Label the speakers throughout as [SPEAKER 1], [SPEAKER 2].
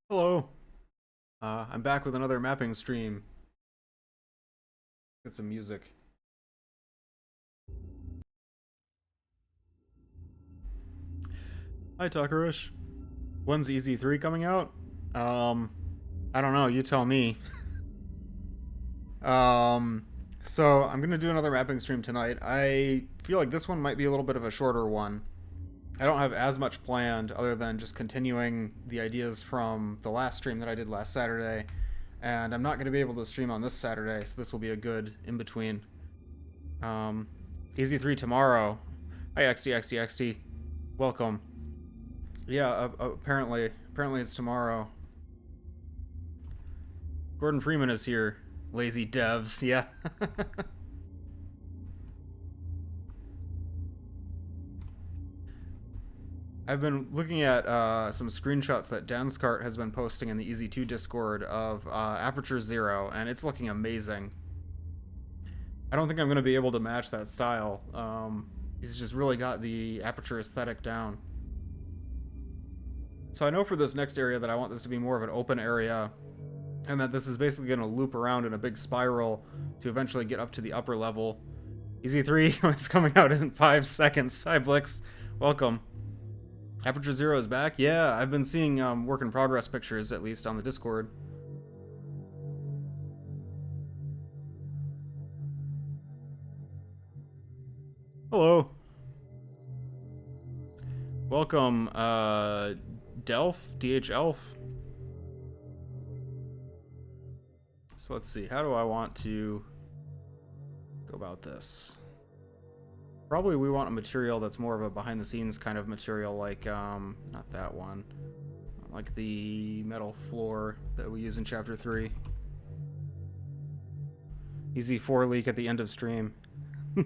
[SPEAKER 1] Hello. I'm back with another mapping stream. Get some music. Hi, Tuckerish. When's EZ3 coming out? Um, I don't know. You tell me. Um, so I'm gonna do another mapping stream tonight. I feel like this one might be a little bit of a shorter one. I don't have as much planned other than just continuing the ideas from the last stream that I did last Saturday. And I'm not going to be able to stream on this Saturday, so this will be a good in-between. Um, EZ3 tomorrow. Hi, XD. Welcome. Yeah, apparently it's tomorrow. Gordon Freeman is here. Lazy devs, yeah. I've been looking at some screenshots that Danskart has been posting in the EZ2 Discord of Aperture 0, and it's looking amazing. I don't think I'm going to be able to match that style. He's just really got the Aperture aesthetic down. So I know for this next area that I want this to be more of an open area, and that this is basically going to loop around in a big spiral to eventually get up to the upper level. EZ3 is coming out in 5 seconds. Hi, Blix. Welcome. Aperture 0 is back? Yeah, I've been seeing work in progress pictures, at least, on the Discord. Hello. Welcome, Delph? DH Elf? So let's see, how do I want to go about this? Probably we want a material that's more of a behind-the-scenes kind of material, like, not that one. Like the metal floor that we use in Chapter 3. EZ4 leak at the end of stream. I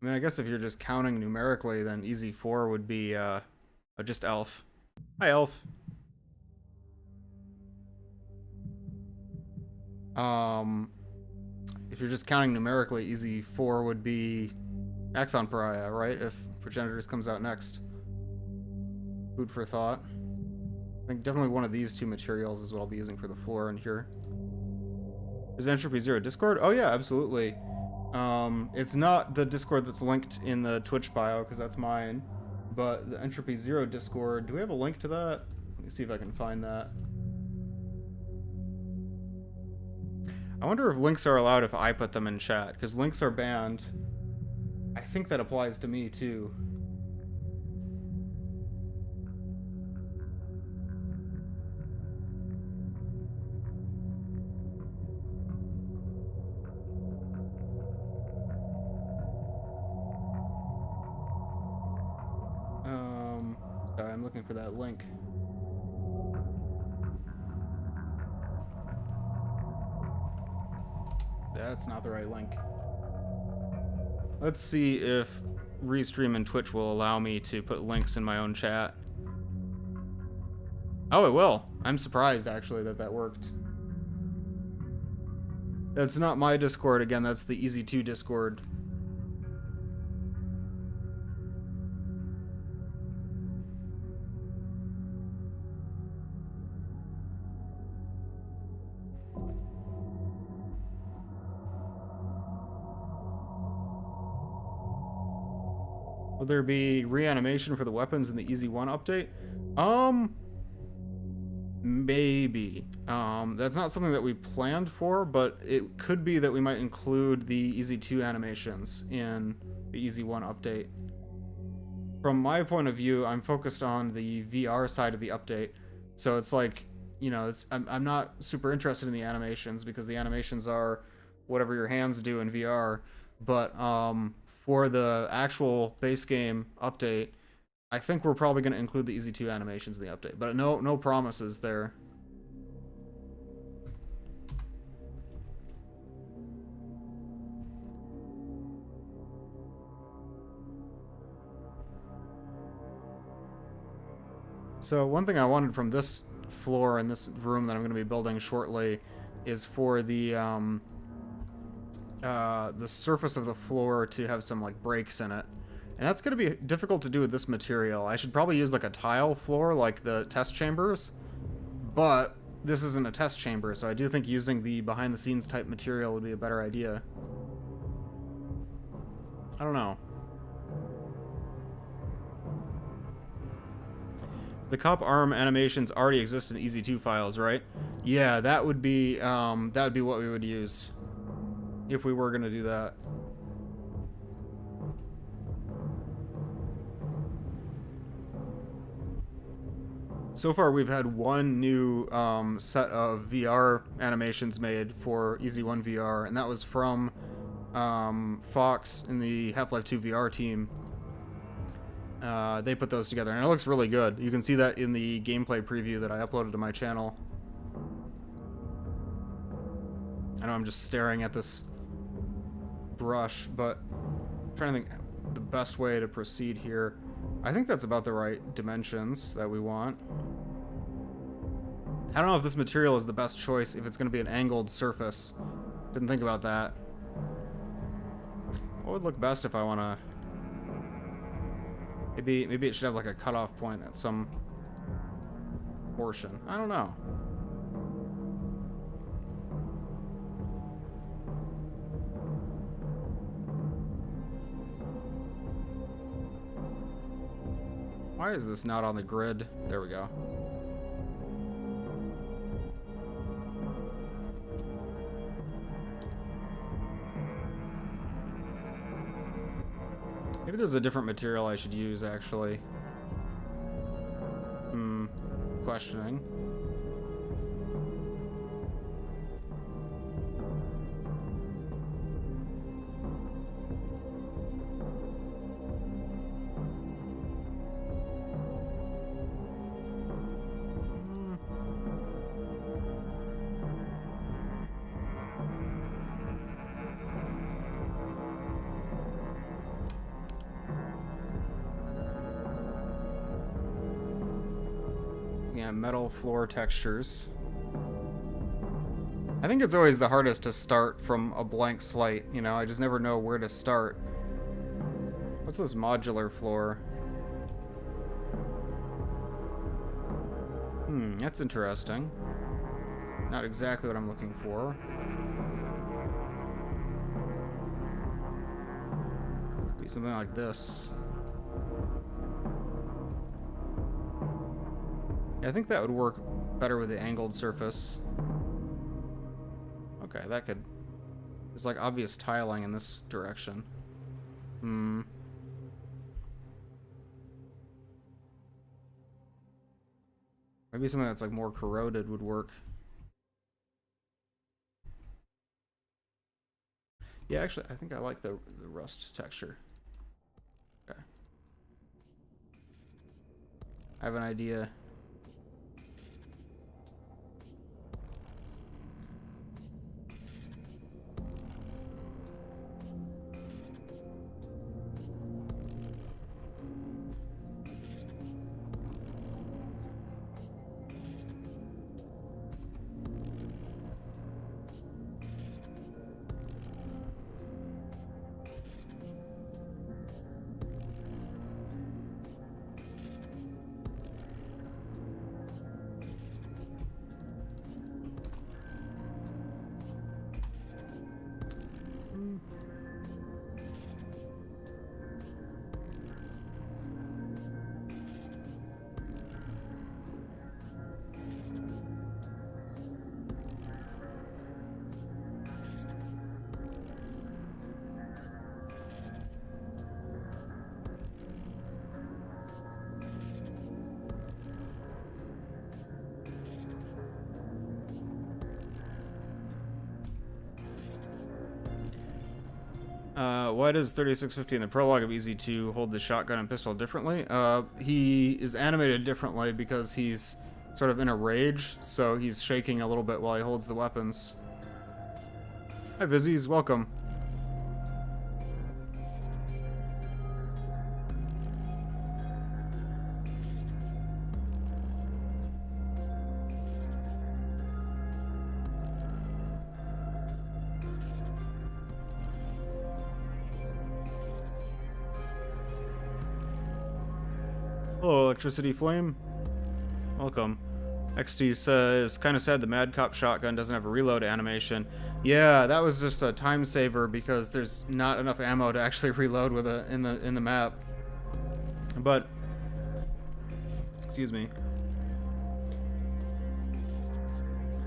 [SPEAKER 1] mean, I guess if you're just counting numerically, then EZ4 would be, just Elf. Hi, Elf. If you're just counting numerically, EZ4 would be Axon Pariah, right? If Progenitors comes out next. Food for thought. I think definitely one of these two materials is what I'll be using for the floor in here. Is Entropy Zero Discord? Oh yeah, absolutely. It's not the Discord that's linked in the Twitch bio, because that's mine. But the Entropy Zero Discord, do we have a link to that? Let me see if I can find that. I wonder if links are allowed if I put them in chat, because links are banned. I think that applies to me, too. Sorry, I'm looking for that link. That's not the right link. Let's see if Restream and Twitch will allow me to put links in my own chat. Oh, it will. I'm surprised, actually, that that worked. That's not my Discord, again, that's the EZ2 Discord. Will there be reanimation for the weapons in the EZ1 update? Maybe. That's not something that we planned for, but it could be that we might include the EZ2 animations in the EZ1 update. From my point of view, I'm focused on the VR side of the update, so it's like, you know, I'm not super interested in the animations because the animations are whatever your hands do in VR, but for the actual base game update, I think we're probably going to include the EZ2 animations in the update, but no promises there. So one thing I wanted from this floor and this room that I'm going to be building shortly is for the the surface of the floor to have some like breaks in it. And that's going to be difficult to do with this material. I should probably use like a tile floor like the test chambers, but this isn't a test chamber, so I do think using the behind the scenes type material would be a better idea. I don't know. The cop arm animations already exist in EZ2 files, right? Yeah, that would be what we would use if we were going to do that. So far, we've had one new set of VR animations made for EZ1 VR, and that was from Fox in the Half-Life 2 VR team. They put those together, and it looks really good. You can see that in the gameplay preview that I uploaded to my channel. I know I'm just staring at this brush, but I'm trying to think the best way to proceed here. I think that's about the right dimensions that we want. I don't know if this material is the best choice, if it's going to be an angled surface. Didn't think about that. What would look best if I want to... Maybe it should have like a cutoff point at some portion. I don't know. Why is this not on the grid? There we go. Maybe there's a different material I should use, actually. Questioning. Yeah, metal floor textures. I think it's always the hardest to start from a blank slate, you know, I just never know where to start. What's this modular floor? That's interesting. Not exactly what I'm looking for. Be something like this. Yeah, I think that would work better with the angled surface. Okay, that could... There's like obvious tiling in this direction. Maybe something that's like more corroded would work. Yeah, actually, I think I like the rust texture. Okay. I have an idea. Why does 3650 in the prologue of EZ2 hold the shotgun and pistol differently? He is animated differently because he's sort of in a rage, so he's shaking a little bit while he holds the weapons. Hi, Vizzies, welcome. Hello, Electricity Flame. Welcome. XT says, kind of sad the Mad Cop shotgun doesn't have a reload animation. Yeah, that was just a time saver because there's not enough ammo to actually reload with it in the map. But, excuse me.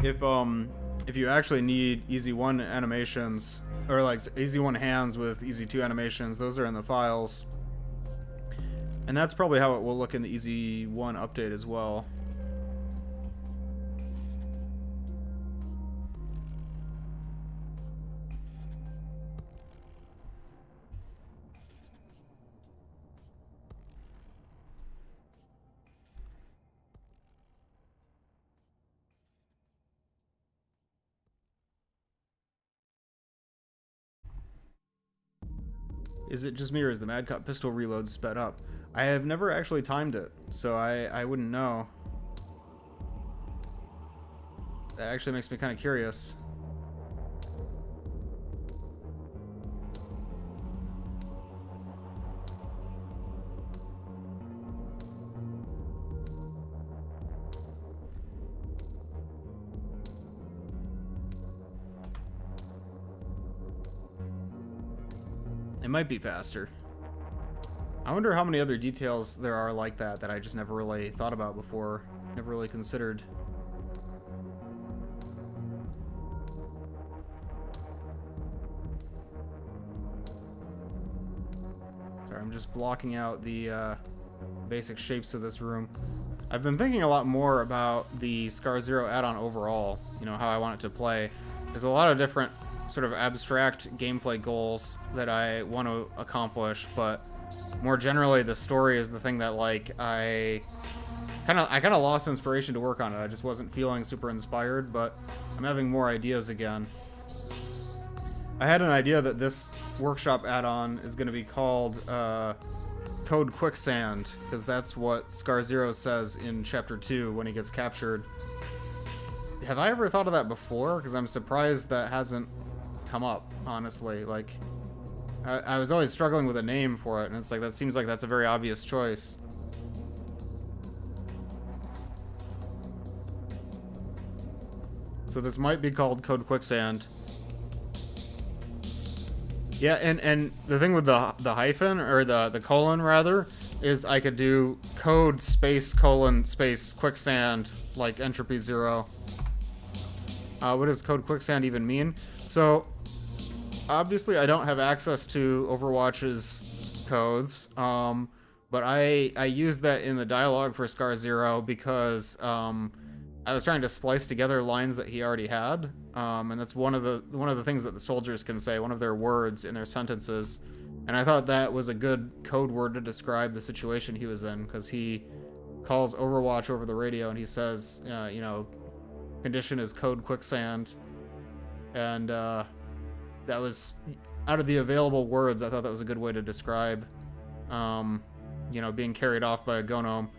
[SPEAKER 1] If you actually need EZ1 animations, or like EZ1 hands with EZ2 animations, those are in the files. And that's probably how it will look in the EZ1 update as well. Is it just me or is the Mad Cop pistol reload sped up? I have never actually timed it, so I wouldn't know. That actually makes me kind of curious. It might be faster. I wonder how many other details there are like that that I just never really thought about before, never really considered. Sorry, I'm just blocking out the basic shapes of this room. I've been thinking a lot more about the Scar Zero add-on overall, you know, how I want it to play. There's a lot of different sort of abstract gameplay goals that I want to accomplish, but more generally the story is the thing that, like, I kind of lost inspiration to work on it. I just wasn't feeling super inspired, but I'm having more ideas again. I had an idea that this workshop add-on is going to be called Code Quicksand, because that's what Scar Zero says in Chapter 2 when he gets captured. Have I ever thought of that before? Because I'm surprised that hasn't come up, honestly. Like, I was always struggling with a name for it, and it's like, that seems like that's a very obvious choice. So this might be called Code Quicksand. Yeah, and the thing with the hyphen, or the colon rather, is I could do code space colon space quicksand, like entropy 0. What does code quicksand even mean? So obviously I don't have access to Overwatch's codes, but I used that in the dialogue for Scar Zero because I was trying to splice together lines that he already had, and that's one of the things that the soldiers can say, one of their words in their sentences, and I thought that was a good code word to describe the situation he was in, because he calls Overwatch over the radio and he says, you know, condition is code quicksand, and that was, out of the available words, I thought that was a good way to describe, you know, being carried off by a gnome.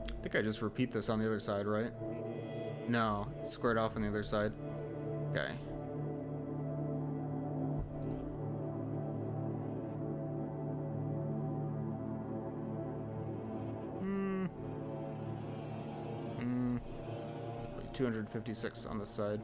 [SPEAKER 1] I think I just repeat this on the other side, right? No, it's squared off on the other side. Okay. Wait, 256 on this side.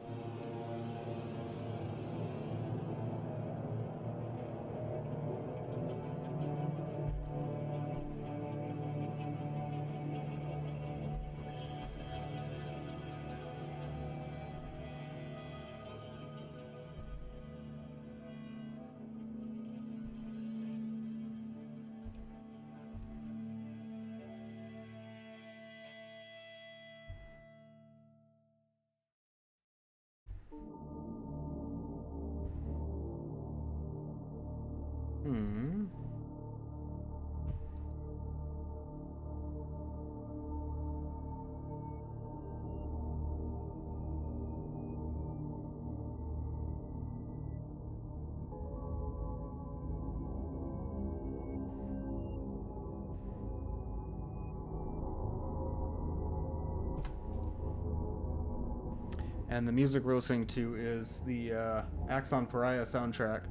[SPEAKER 1] And the music we're listening to is the Axon Pariah soundtrack.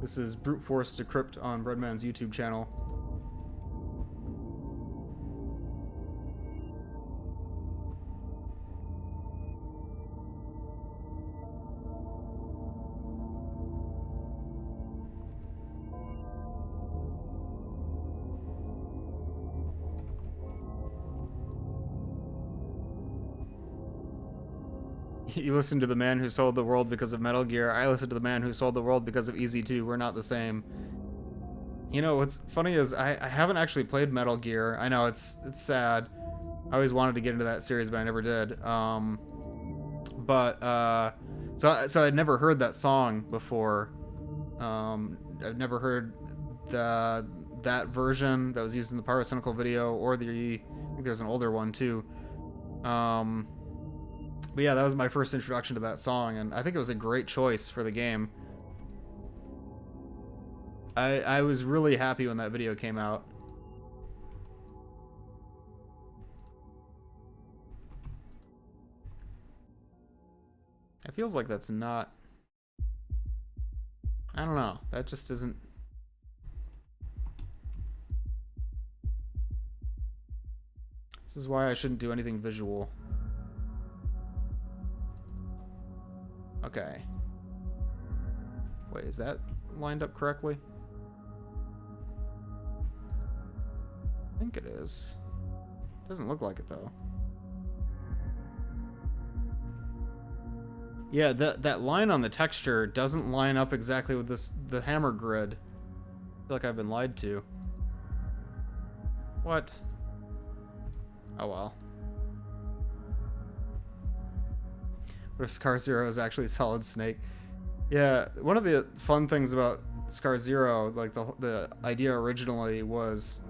[SPEAKER 1] This is Brute Force Decrypt on Breadman's YouTube channel. You listen to the man who sold the world because of Metal Gear. I listen to the man who sold the world because of EZ2. We're not the same. You know, what's funny is I haven't actually played Metal Gear. I know, it's sad. I always wanted to get into that series, but I never did. So I'd never heard that song before. I've never heard that version that was used in the Pyrocynical video, or I think there's an older one too. But yeah, that was my first introduction to that song, and I think it was a great choice for the game. I was really happy when that video came out. It feels like that's not... I don't know. That just isn't... This is why I shouldn't do anything visual. Okay. Wait, is that lined up correctly? I think it is. Doesn't look like it though. Yeah, that line on the texture doesn't line up exactly with the hammer grid. I feel like I've been lied to. What? Oh well. What if Scar Zero is actually Solid Snake? Yeah, one of the fun things about Scar Zero, like the idea originally was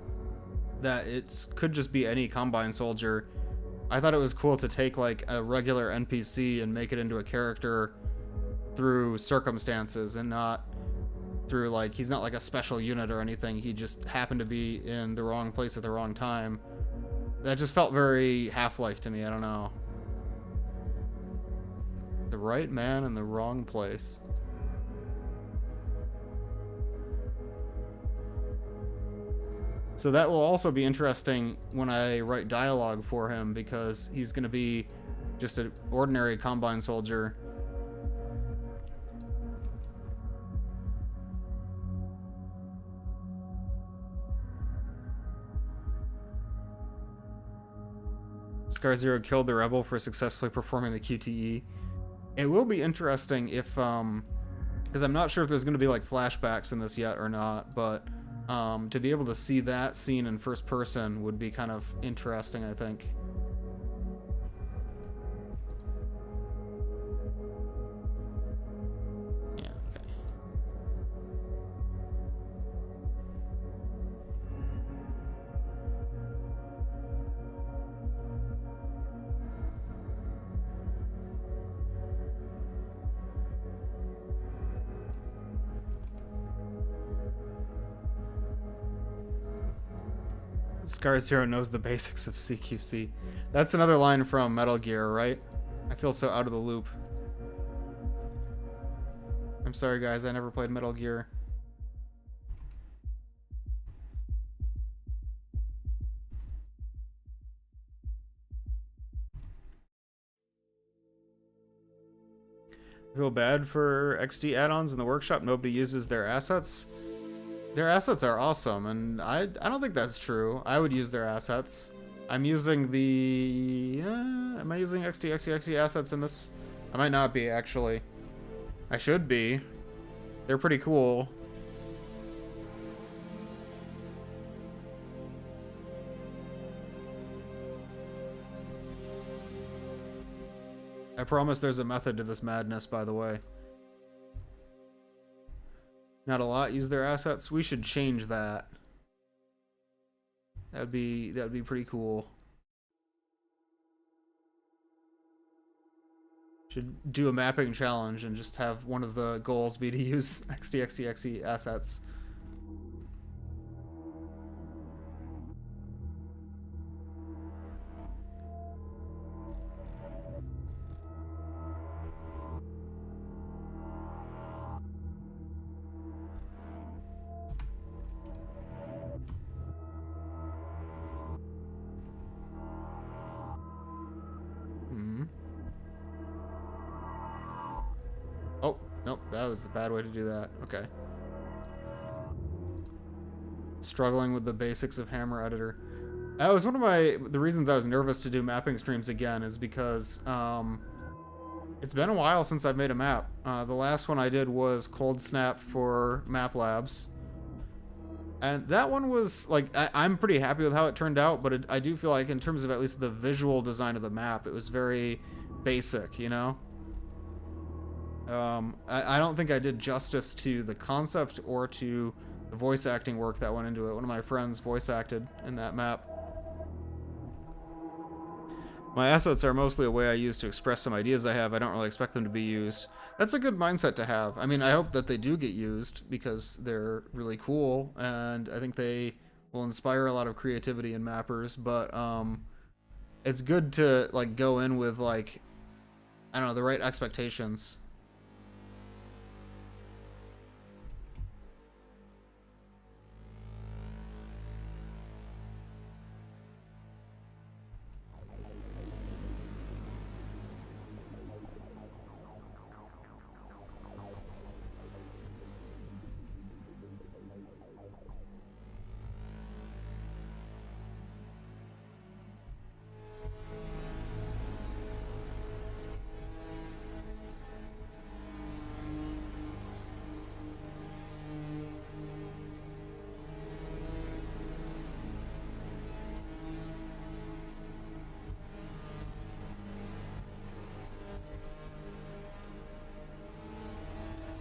[SPEAKER 1] that it could just be any Combine soldier. I thought it was cool to take like a regular NPC and make it into a character through circumstances and not through like, he's not like a special unit or anything. He just happened to be in the wrong place at the wrong time. That just felt very Half-Life to me, I don't know. The right man in the wrong place. So that will also be interesting when I write dialogue for him, because he's going to be just an ordinary Combine soldier. Scar Zero killed the rebel for successfully performing the QTE. It will be interesting if, because I'm not sure if there's going to be like flashbacks in this yet or not, but to be able to see that scene in first person would be kind of interesting, I think. Yeah, okay. Scar Zero knows the basics of CQC. That's another line from Metal Gear, right? I feel so out of the loop. I'm sorry, guys. I never played Metal Gear. I feel bad for XD add-ons in the workshop. Nobody uses their assets. Their assets are awesome, and I don't think that's true. I would use their assets. I'm using the... am I using XD assets in this? I might not be, actually. I should be. They're pretty cool. I promise there's a method to this madness, by the way. Not a lot use their assets. We should change that. That'd be pretty cool. Should do a mapping challenge and just have one of the goals be to use XD assets. Nope, that was a bad way to do that. Okay. Struggling with the basics of Hammer Editor. That was one of the reasons I was nervous to do mapping streams again, is because it's been a while since I've made a map. The last one I did was Cold Snap for Map Labs. And that one was, like, I'm pretty happy with how it turned out, but I do feel like in terms of at least the visual design of the map, it was very basic, you know? I don't think I did justice to the concept or to the voice acting work that went into it. One of my friends voice acted in that map. My assets are mostly a way I use to express some ideas I have. I don't really expect them to be used. That's a good mindset to have. I mean, I hope that they do get used because they're really cool, and I think they will inspire a lot of creativity in mappers, but it's good to, like, go in with, like, I don't know, the right expectations.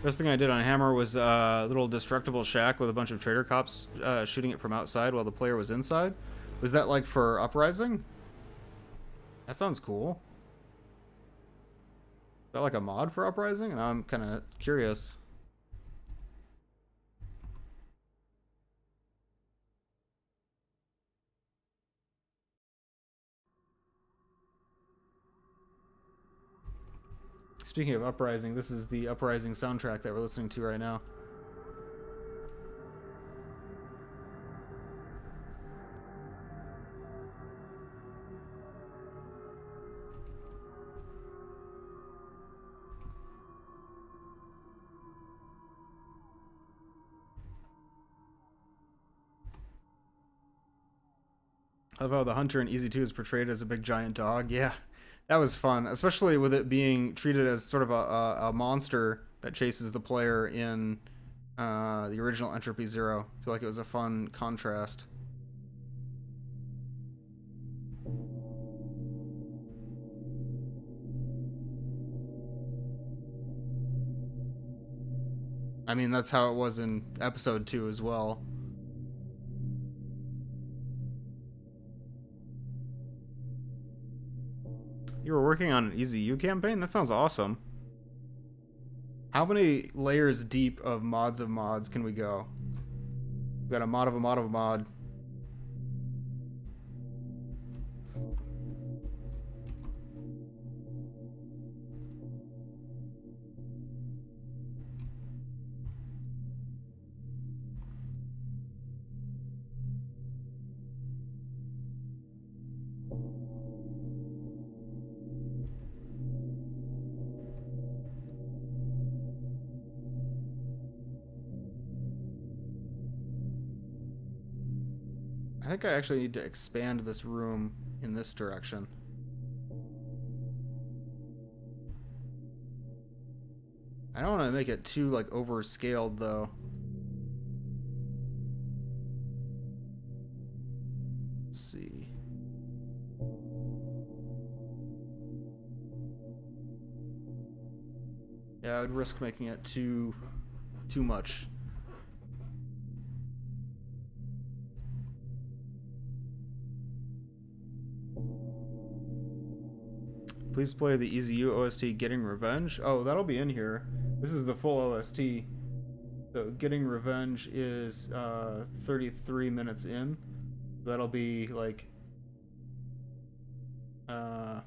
[SPEAKER 1] First thing I did on Hammer was a little destructible shack with a bunch of trader cops shooting it from outside while the player was inside. Was that like for Uprising? That sounds cool. Is that like a mod for Uprising? And I'm kind of curious. Speaking of Uprising, this is the Uprising soundtrack that we're listening to right now. I love how the hunter in EZ2 is portrayed as a big giant dog. Yeah, that was fun, especially with it being treated as sort of a monster that chases the player in the original Entropy Zero. I feel like it was a fun contrast. I mean, that's how it was in episode 2 as well. You were working on an EZU campaign? That sounds awesome. How many layers deep of mods can we go? We got a mod of a mod of a mod. I think I actually need to expand this room in this direction. I don't want to make it too, like, overscaled, though. Let's see. Yeah, I would risk making it too much. Please play the EZU OST Getting Revenge. Oh, that'll be in here. This is the full OST. So Getting Revenge is 33 minutes in. That'll be like about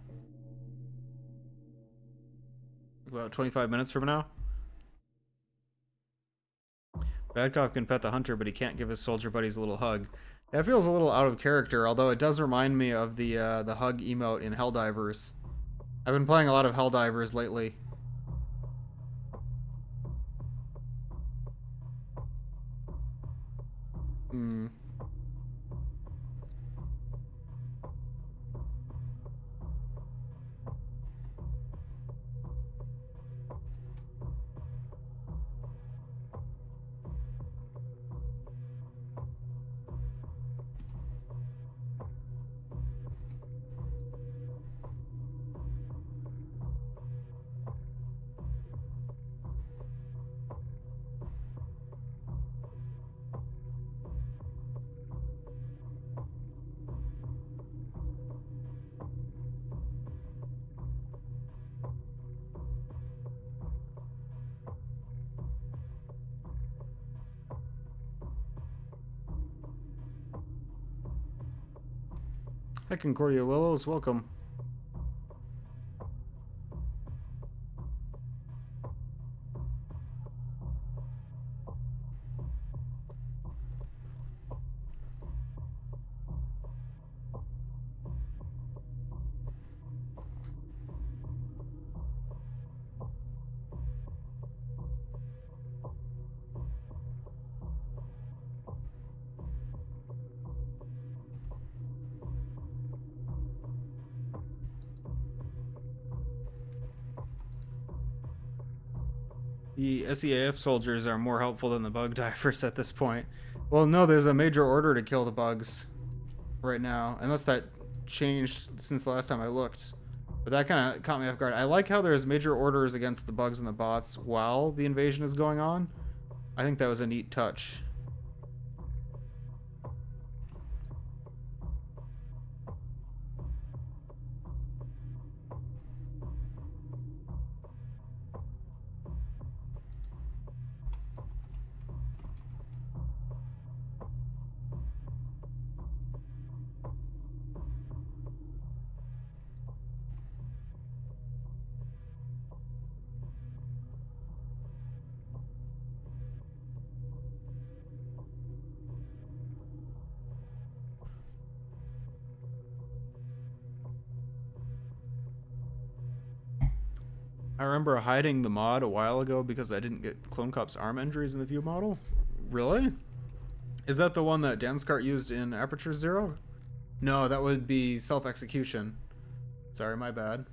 [SPEAKER 1] 25 minutes from now. Bad Cop can pet the hunter, but he can't give his soldier buddies a little hug. That feels a little out of character, although it does remind me of the hug emote in Helldivers. I've been playing a lot of Helldivers lately. Hmm. Hi, Concordia Willows. Welcome. The SEAF soldiers are more helpful than the bug divers at this point. Well, no, there's a major order to kill the bugs right now, unless that changed since the last time I looked. But that kind of caught me off guard. I like how there's major orders against the bugs and the bots while the invasion is going on. I think that was a neat touch. I remember hiding the mod a while ago because I didn't get Clone Cop's arm injuries in the view model. Really? Is that the one that Danskart used in Aperture 0? No, that would be self-execution. Sorry, my bad.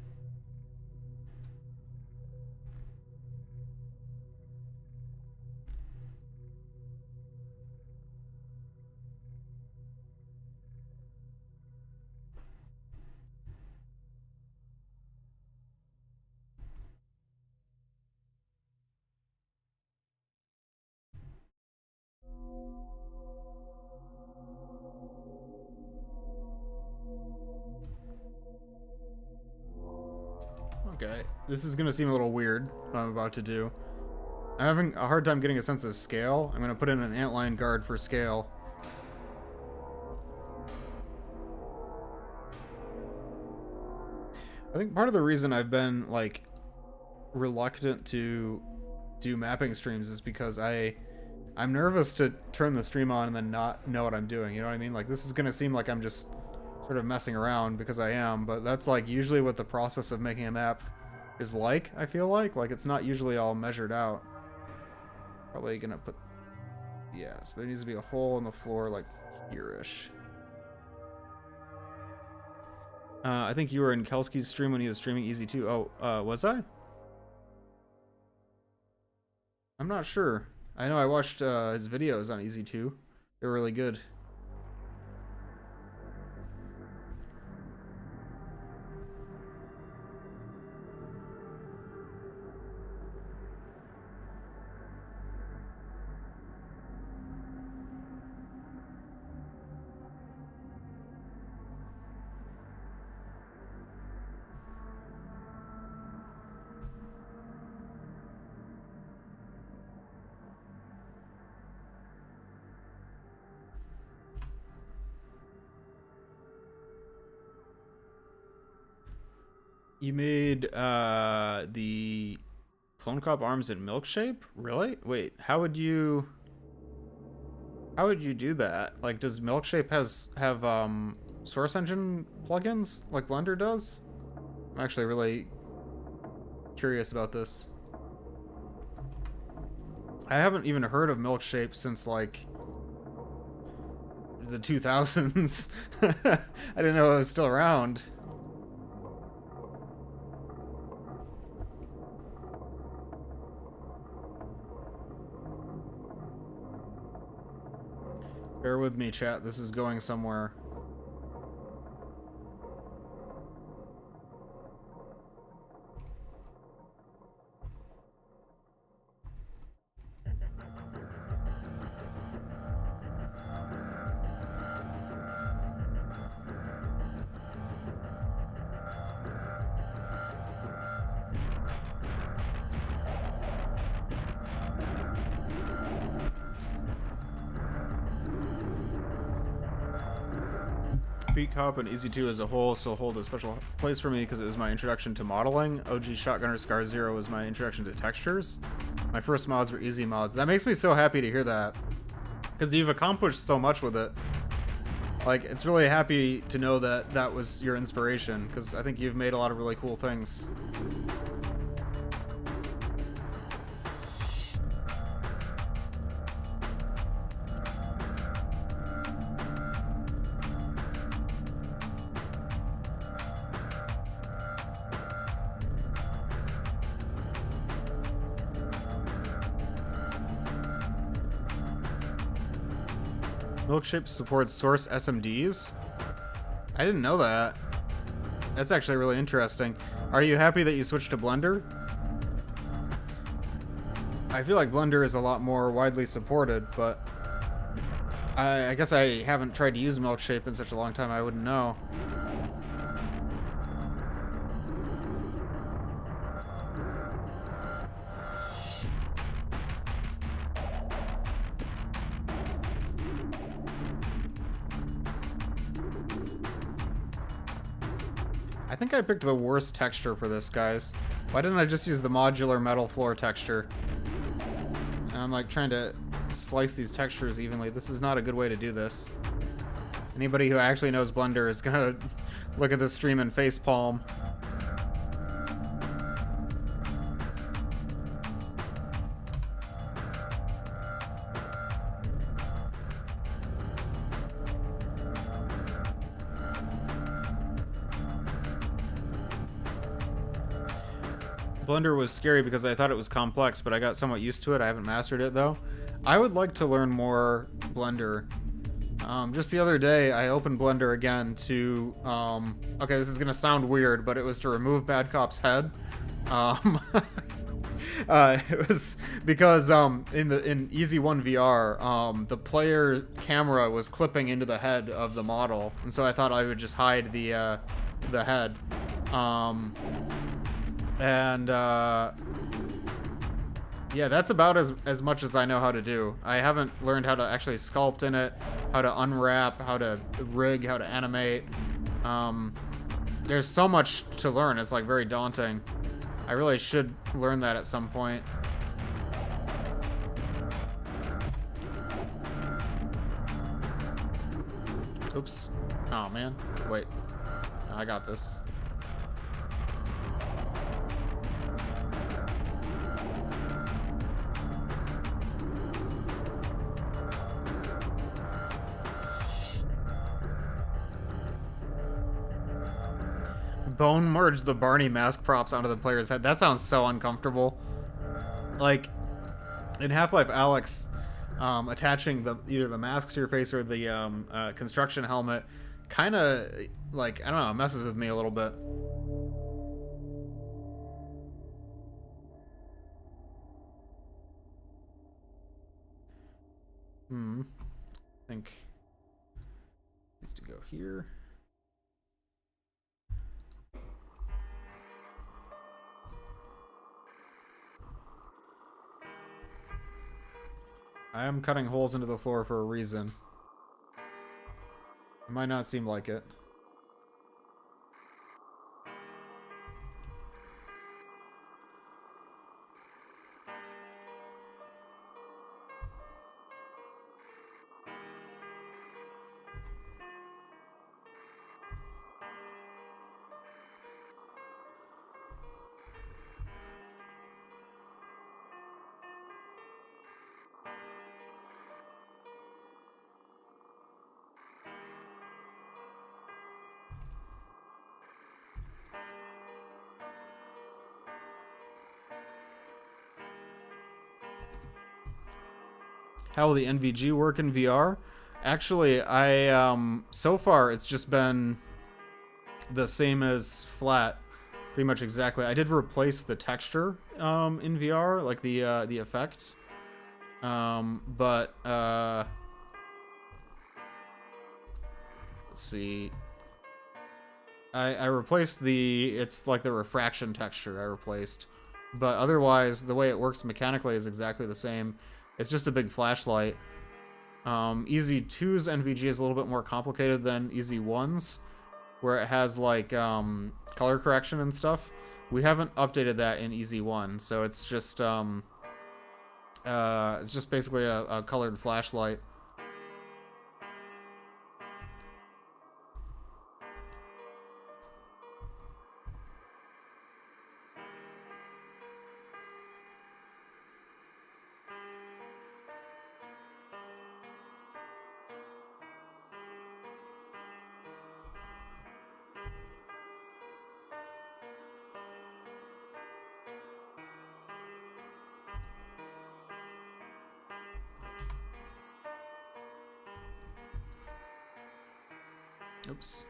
[SPEAKER 1] Okay, this is gonna seem a little weird, what I'm about to do. I'm having a hard time getting a sense of scale. I'm gonna put in an antlion guard for scale. I think part of the reason I've been, like, reluctant to do mapping streams is because I'm nervous to turn the stream on and then not know what I'm doing, you know what I mean? Like, this is gonna seem like I'm just sort of messing around because I am, but that's, like, usually what the process of making a map is like, I feel like. Like, it's not usually all measured out. Probably gonna put... Yeah, so there needs to be a hole in the floor, like, here-ish. I think you were in Kelsky's stream when he was streaming EZ2. Oh, was I? I'm not sure. I know I watched his videos on EZ2. They're really good. You made the Clone Cop arms in milk shape? Really? Wait, how would you do that? Like, does Milkshape have Source Engine plugins like Blender does? I'm actually really curious about this. I haven't even heard of Milkshape since, like, the 2000s. I didn't know it was still around. Bear with me, chat. This is going somewhere. Beat Cop and EZ2 as a whole still hold a special place for me because it was my introduction to modeling. OG Shotgunner Scar Zero was my introduction to textures. My first mods were easy mods. That makes me so happy to hear that, because you've accomplished so much with it. Like, it's really happy to know that that was your inspiration, because I think you've made a lot of really cool things. Milkshape supports source SMDs? I didn't know that. That's actually really interesting. Are you happy that you switched to Blender? I feel like Blender is a lot more widely supported, but I guess I haven't tried to use Milkshape in such a long time I wouldn't know. I think I picked the worst texture for this, guys. Why didn't I just use the modular metal floor texture? And I'm like trying to slice these textures evenly. This is not a good way to do this. Anybody who actually knows Blender is gonna look at this stream and facepalm. Blender was scary because I thought it was complex, but I got somewhat used to it. I haven't mastered it, though. I would like to learn more Blender. Just the other day, I opened Blender again to... okay, this is going to sound weird, but it was to remove Bad Cop's head. It was because in EZ1 VR, the player camera was clipping into the head of the model, and so I thought I would just hide the head. Yeah, that's about as much as I know how to do. I haven't learned how to actually sculpt in it, how to unwrap, how to rig, how to animate. There's so much to learn. It's like very daunting. I really should learn that at some point. Oops. Oh, man. Wait. I got this. Bone merge the Barney mask props onto the player's head. That sounds so uncomfortable. Like, in Half-Life Alyx, attaching either the mask to your face or the construction helmet kind of, like, I don't know, messes with me a little bit. I think it needs to go here. I am cutting holes into the floor for a reason. It might not seem like it. how will the NVG work in VR? Actually, I so far it's just been the same as flat, pretty much exactly. I did replace the texture in VR, like the effect, but let's see. I replaced it's like the refraction texture I replaced, but otherwise the way it works mechanically is exactly the same. It's just a big flashlight. EZ2's NVG is a little bit more complicated than EZ1's, where it has like color correction and stuff. We haven't updated that in EZ1, so it's just basically a colored flashlight. Oops.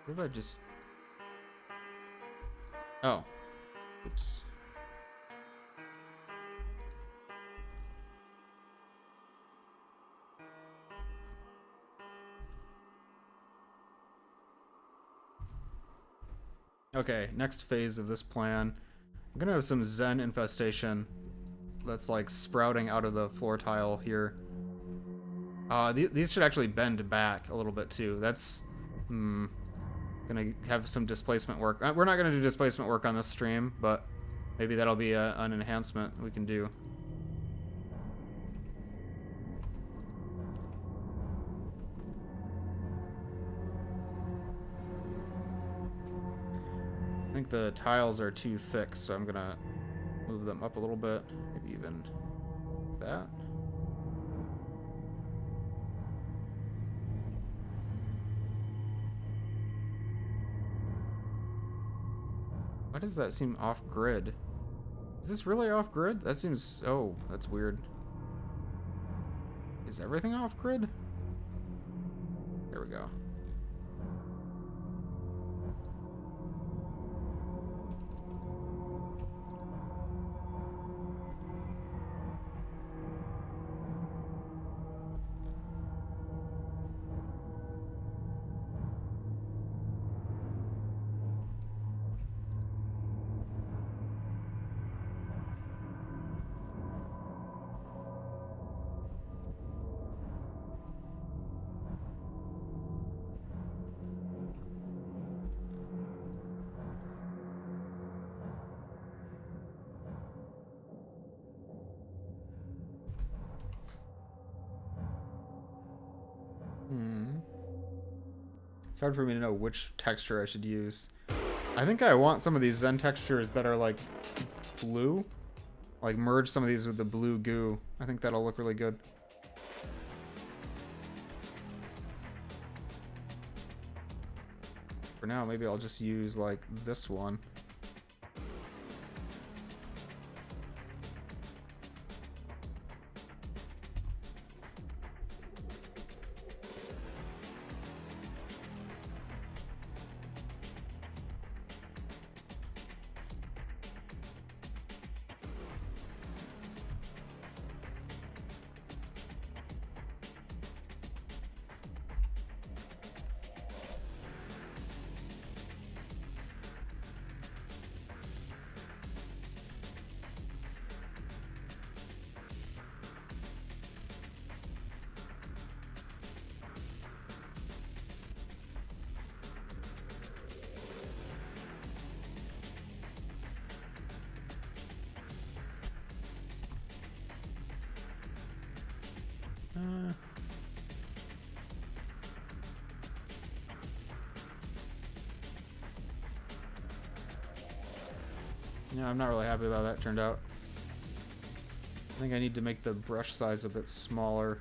[SPEAKER 1] What did I just... Oh. Oops. Okay, next phase of this plan. I'm gonna have some Zen infestation that's like sprouting out of the floor tile here. These should actually bend back a little bit too. That's gonna have some displacement work. We're not gonna do displacement work on this stream, but maybe that'll be an enhancement we can do. I think the tiles are too thick, so I'm gonna move them up a little bit, maybe even that. Why does that seem off-grid? Is this really off-grid? That seems... Oh, that's weird. Is everything off-grid? There we go. It's hard for me to know which texture I should use. I think I want some of these Zen textures that are like blue. Like merge some of these with the blue goo. I think that'll look really good. For now, maybe I'll just use like this one. Yeah, I'm not really happy with how that turned out. I think I need to make the brush size a bit smaller.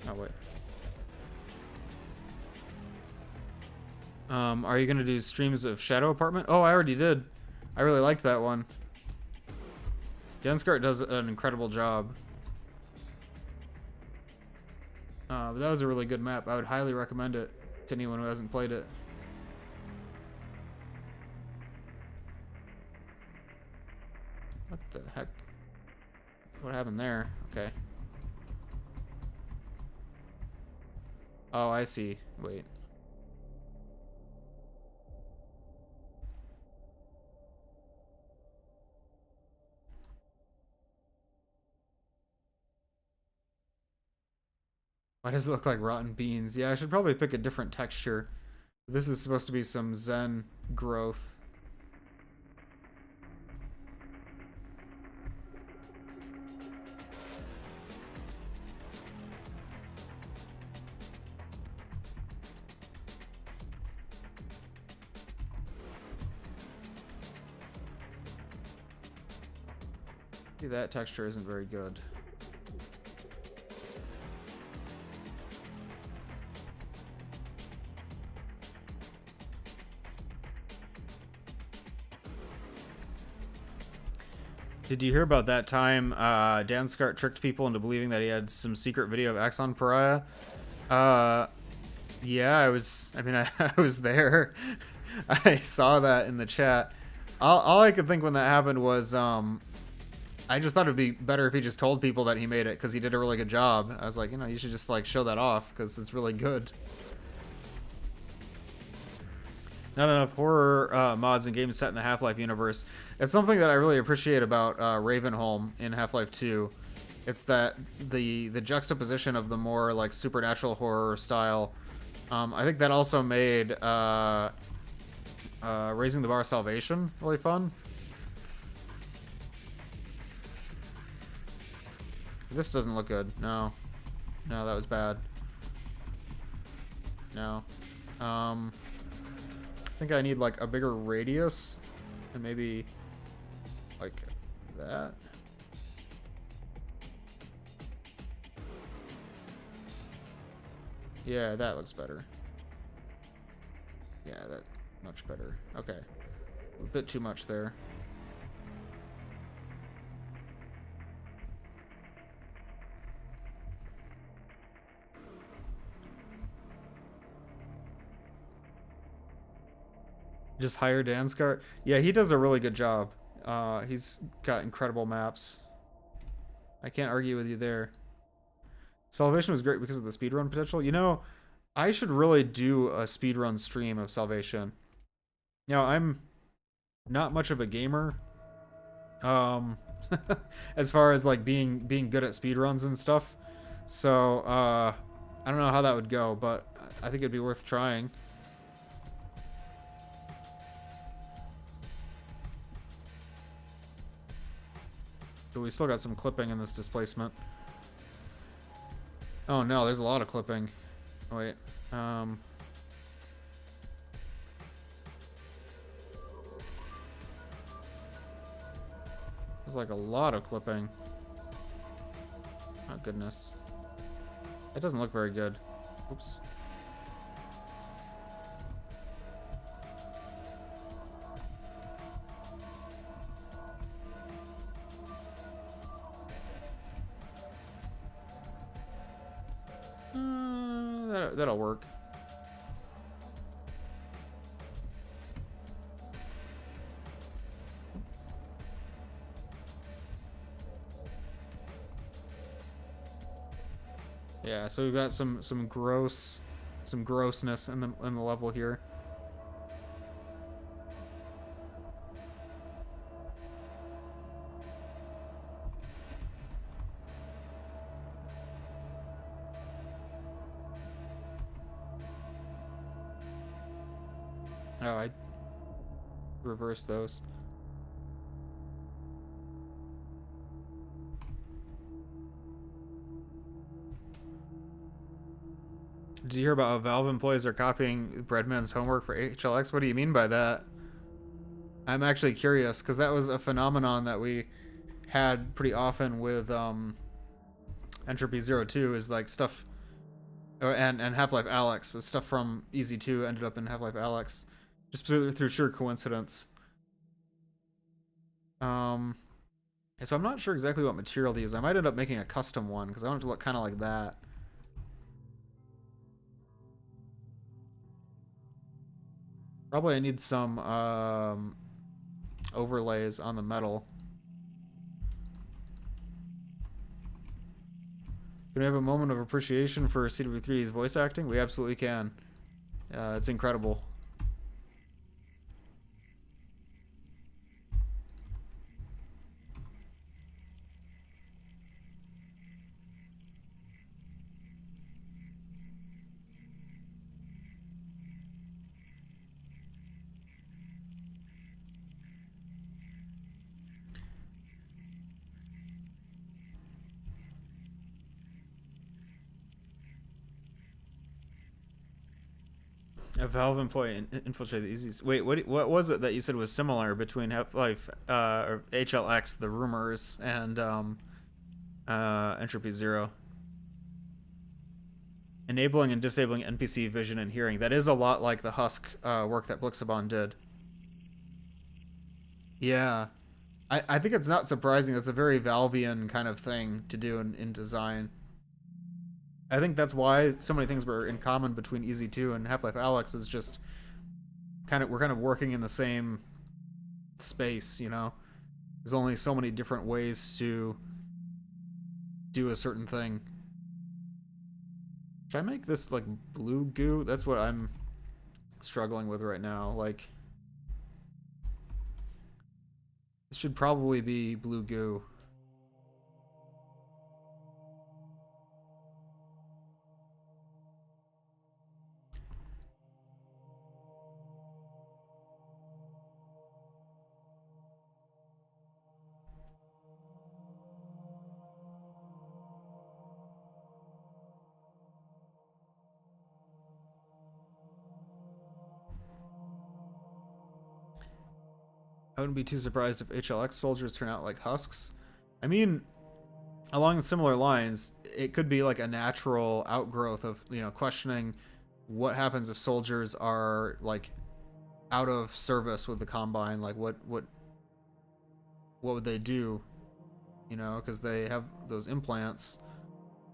[SPEAKER 1] Oh, wait. Are you gonna do streams of Shadow Apartment? Oh, I already did. I really liked that one. Denskart does an incredible job. But that was a really good map. I would highly recommend it to anyone who hasn't played it. What the heck? What happened there? Okay. Oh, I see. Wait. Why does it look like rotten beans? Yeah, I should probably pick a different texture. This is supposed to be some Zen growth. See, that texture isn't very good. Did you hear about that time Danskart tricked people into believing that he had some secret video of Axon Pariah? Yeah, I was there. I saw that in the chat. All I could think when that happened was, I just thought it'd be better if he just told people that he made it, because he did a really good job. I was like, you know, you should just, like, show that off, because it's really good. Not enough horror mods and games set in the Half-Life universe. It's something that I really appreciate about Ravenholm in Half-Life 2. It's that the juxtaposition of the more like supernatural horror style. I think that also made Raising the Bar Salvation really fun. This doesn't look good. No. No, that was bad. No. I think I need like a bigger radius and maybe like that. Yeah, that looks better. Yeah, that much better. Okay. A bit too much there. Just hire Danskart. Yeah, he does a really good job. He's got incredible maps. I can't argue with you there. Salvation was great because of the speedrun potential. You know, I should really do a speedrun stream of Salvation. Now, I'm not much of a gamer. As far as like being good at speedruns and stuff. So, I don't know how that would go, but I think it'd be worth trying. But we still got some clipping in this displacement. Oh no, there's a lot of clipping. Oh, wait. There's like a lot of clipping. Oh goodness. It doesn't look very good. Oops. That'll work. Yeah, so we've got some grossness in the level here. Oh, I reversed those. Did you hear about how Valve employees are copying Breadman's homework for HLX? What do you mean by that? I'm actually curious, because that was a phenomenon that we had pretty often with Entropy 02, is like stuff And Half-Life Alyx. The stuff from EZ2 ended up in Half-Life Alyx, just through sheer coincidence. So I'm not sure exactly what material to use. I might end up making a custom one because I want it to look kind of like that. Probably I need some overlays on the metal. Can we have a moment of appreciation for CW3D's voice acting? We absolutely can. It's incredible. A Valve employee infiltrated the EZs. Wait, what was it that you said was similar between Half-Life or HLX, the rumors, and Entropy Zero? Enabling and disabling NPC vision and hearing. That is a lot like the Husk work that Blixabon did. Yeah. I think it's not surprising. That's a very Valvean kind of thing to do in design. I think that's why so many things were in common between EZ2 and Half-Life Alyx is just we're kind of working in the same space, you know? There's only so many different ways to do a certain thing. Should I make this like blue goo? That's what I'm struggling with right now. Like, this should probably be blue goo. I wouldn't be too surprised if HLX soldiers turn out like husks. I mean, along similar lines, it could be like a natural outgrowth of, you know, questioning what happens if soldiers are like out of service with the Combine. Like, what would they do? You know, because they have those implants.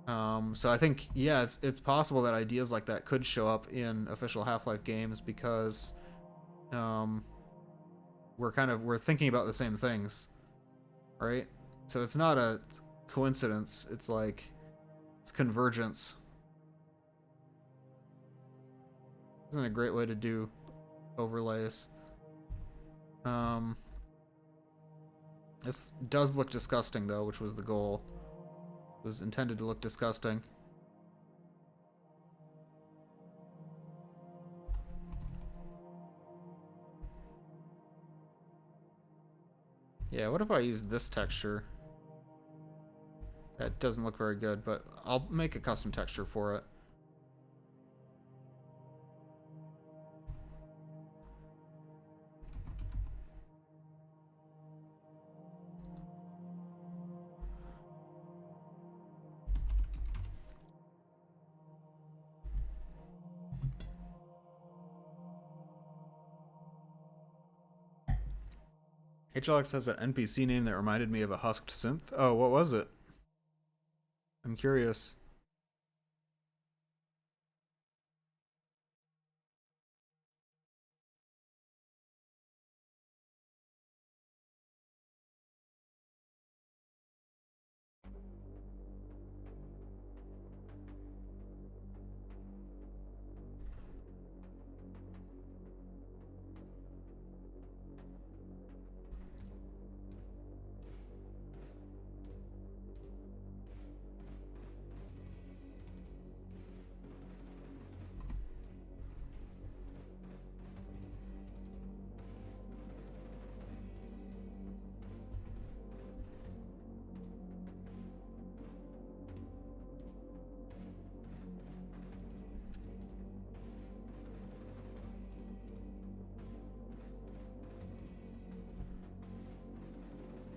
[SPEAKER 1] So I think, yeah, it's possible that ideas like that could show up in official Half-Life games because we're thinking about the same things, right? So it's not a coincidence. It's like it's convergence. Isn't a great way to do overlays. This does look disgusting though, which was the goal. It was intended to look disgusting. Yeah, what if I use this texture? That doesn't look very good, but I'll make a custom texture for it. HLX has an NPC name that reminded me of a husked synth. Oh, what was it? I'm curious.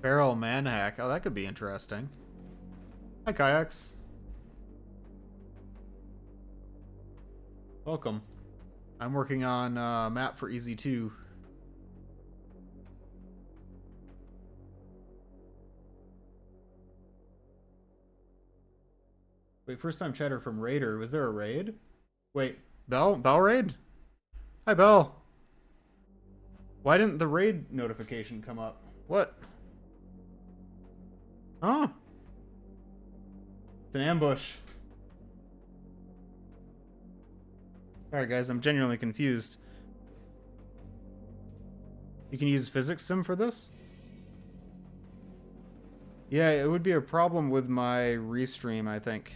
[SPEAKER 1] Barrel manhack. Oh, that could be interesting. Hi, Kayaks. Welcome. I'm working on a map for EZ2. Wait, first time chatter from Raider. Was there a raid? Wait, Bell? Bell raid? Hi, Bell. Why didn't the raid notification come up? What? Huh? It's an ambush. Alright guys, I'm genuinely confused. You can use physics sim for this? Yeah, it would be a problem with my restream, I think.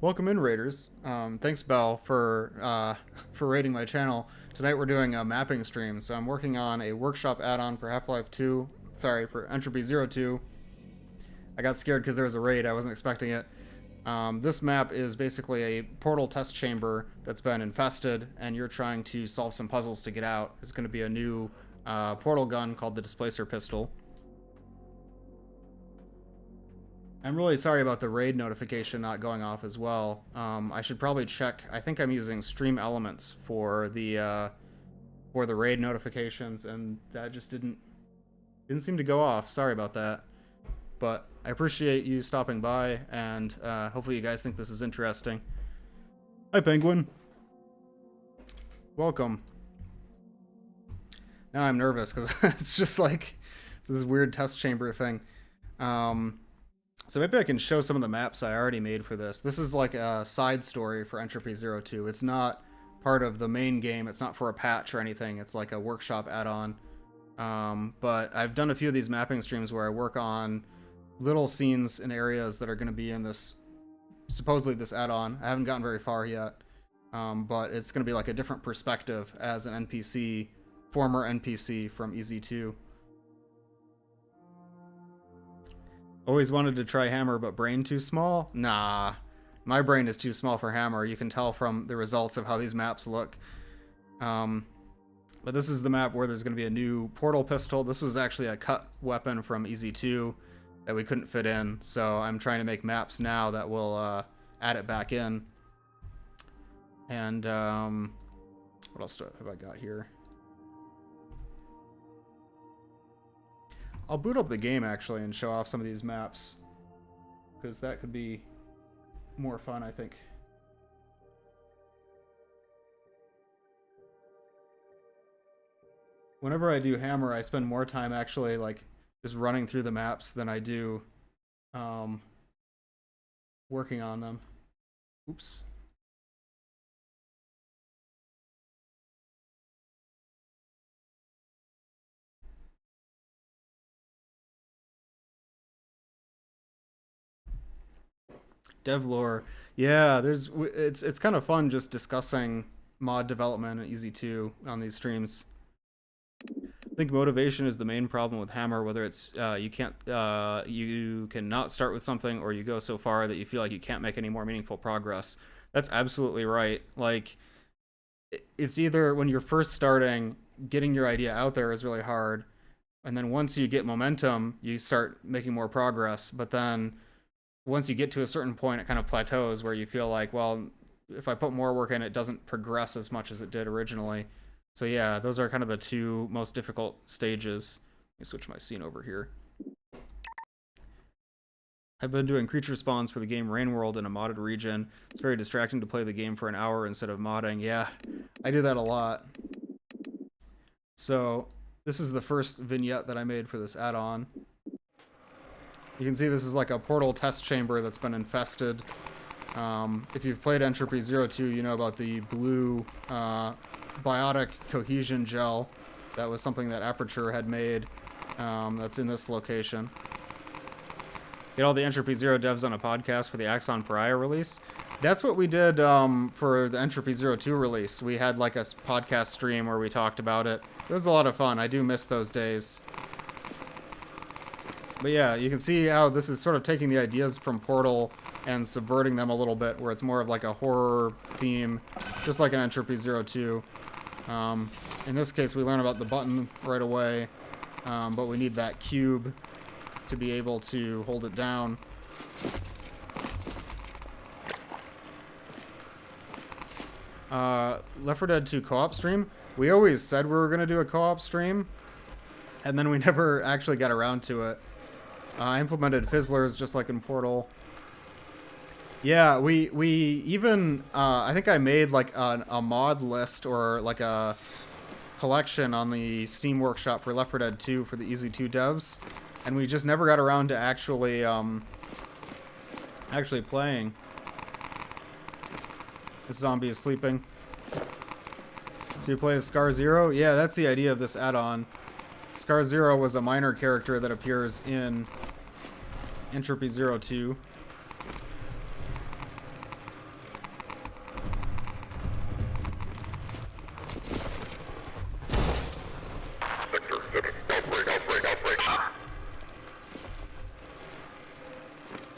[SPEAKER 1] Welcome in, Raiders. Thanks, Bell, for raiding my channel. Tonight we're doing a mapping stream, so I'm working on a workshop add-on for Half-Life 2. Sorry, for Entropy 02. I got scared because there was a raid. I wasn't expecting it. This map is basically a portal test chamber that's been infested, and you're trying to solve some puzzles to get out. There's going to be a new portal gun called the Displacer Pistol. I'm really sorry about the raid notification not going off as well. I should probably check. I think I'm using Stream Elements for the raid notifications, and that just didn't seem to go off. Sorry about that. But I appreciate you stopping by, and hopefully you guys think this is interesting. Hi, Penguin. Welcome. Now I'm nervous, because it's just like this weird test chamber thing. So maybe I can show some of the maps I already made for this. This is like a side story for Entropy 02. It's not part of the main game. It's not for a patch or anything. It's like a workshop add-on. But I've done a few of these mapping streams where I work on little scenes in areas that are going to be in this, supposedly this add-on. I haven't gotten very far yet, but it's going to be like a different perspective as an NPC, former NPC from EZ2. Always wanted to try Hammer, but brain too small? Nah, my brain is too small for Hammer. You can tell from the results of how these maps look. But this is the map where there's going to be a new portal pistol. This was actually a cut weapon from EZ2 that we couldn't fit in, so I'm trying to make maps now that will add it back in. And what else have I got here? I'll boot up the game actually and show off some of these maps, because that could be more fun, I think. Whenever I do Hammer, I spend more time actually like just running through the maps than I do working on them. Oops. Devlore. Yeah, it's kind of fun just discussing mod development and EZ2 on these streams. I think motivation is the main problem with Hammer, whether it's you cannot start with something, or you go so far that you feel like you can't make any more meaningful progress. That's absolutely right. Like, it's either when you're first starting, getting your idea out there is really hard, and then once you get momentum, you start making more progress. But then once you get to a certain point, it kind of plateaus where you feel like, well, if I put more work in, it doesn't progress as much as it did originally. So yeah, those are kind of the two most difficult stages. Let me switch my scene over here. I've been doing creature spawns for the game Rain World in a modded region. It's very distracting to play the game for an hour instead of modding. Yeah, I do that a lot. So this is the first vignette that I made for this add-on. You can see this is like a portal test chamber that's been infested. If you've played Entropy 02, you know about the blue biotic cohesion gel. That was something that Aperture had made. That's in this location. Get all the Entropy 0 devs on a podcast for the Axon Pariah release. That's what we did for the Entropy 02 release. We had like a podcast stream where we talked about it. It was a lot of fun. I do miss those days. But yeah, you can see how this is sort of taking the ideas from Portal and subverting them a little bit, where it's more of like a horror theme, just like an Entropy 02. In this case, we learn about the button right away, but we need that cube to be able to hold it down. Left 4 Dead 2 co-op stream. We always said we were going to do a co-op stream, and then we never actually got around to it. I implemented fizzlers just like in Portal. Yeah, we even, I think I made like a mod list or like a collection on the Steam Workshop for Left 4 Dead 2 for the EZ2 devs, and we just never got around to actually playing. This zombie is sleeping. So you play as Scar Zero? Yeah, that's the idea of this add-on. Scar Zero was a minor character that appears in Entropy 02.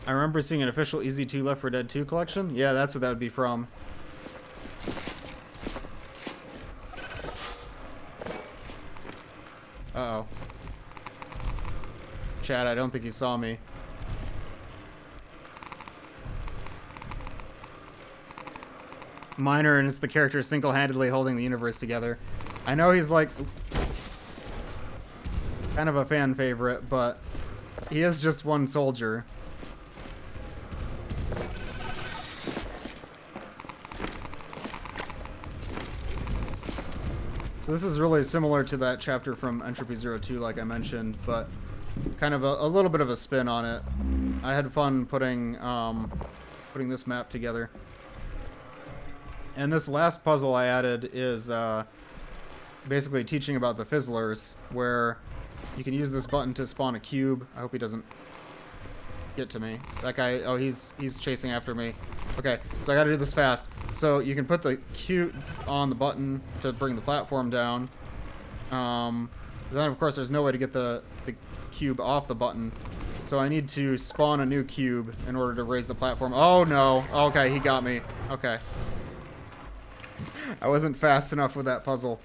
[SPEAKER 1] I remember seeing an official EZ2 Left 4 Dead 2 collection. Yeah, that's what that would be from. Uh-oh. Chad, I don't think he saw me. Minor, and it's the character single-handedly holding the universe together. I know he's like kind of a fan favorite, but he is just one soldier. So this is really similar to that chapter from Entropy 02, like I mentioned, but kind of a little bit of a spin on it. I had fun putting this map together. And this last puzzle I added is basically teaching about the fizzlers, where you can use this button to spawn a cube. I hope he doesn't get to me. That guy, oh, he's chasing after me. Okay, so I gotta do this fast. So you can put the cube on the button to bring the platform down. Then of course there's no way to get the cube off the button. So I need to spawn a new cube in order to raise the platform. Oh no, okay, he got me. Okay. I wasn't fast enough with that puzzle.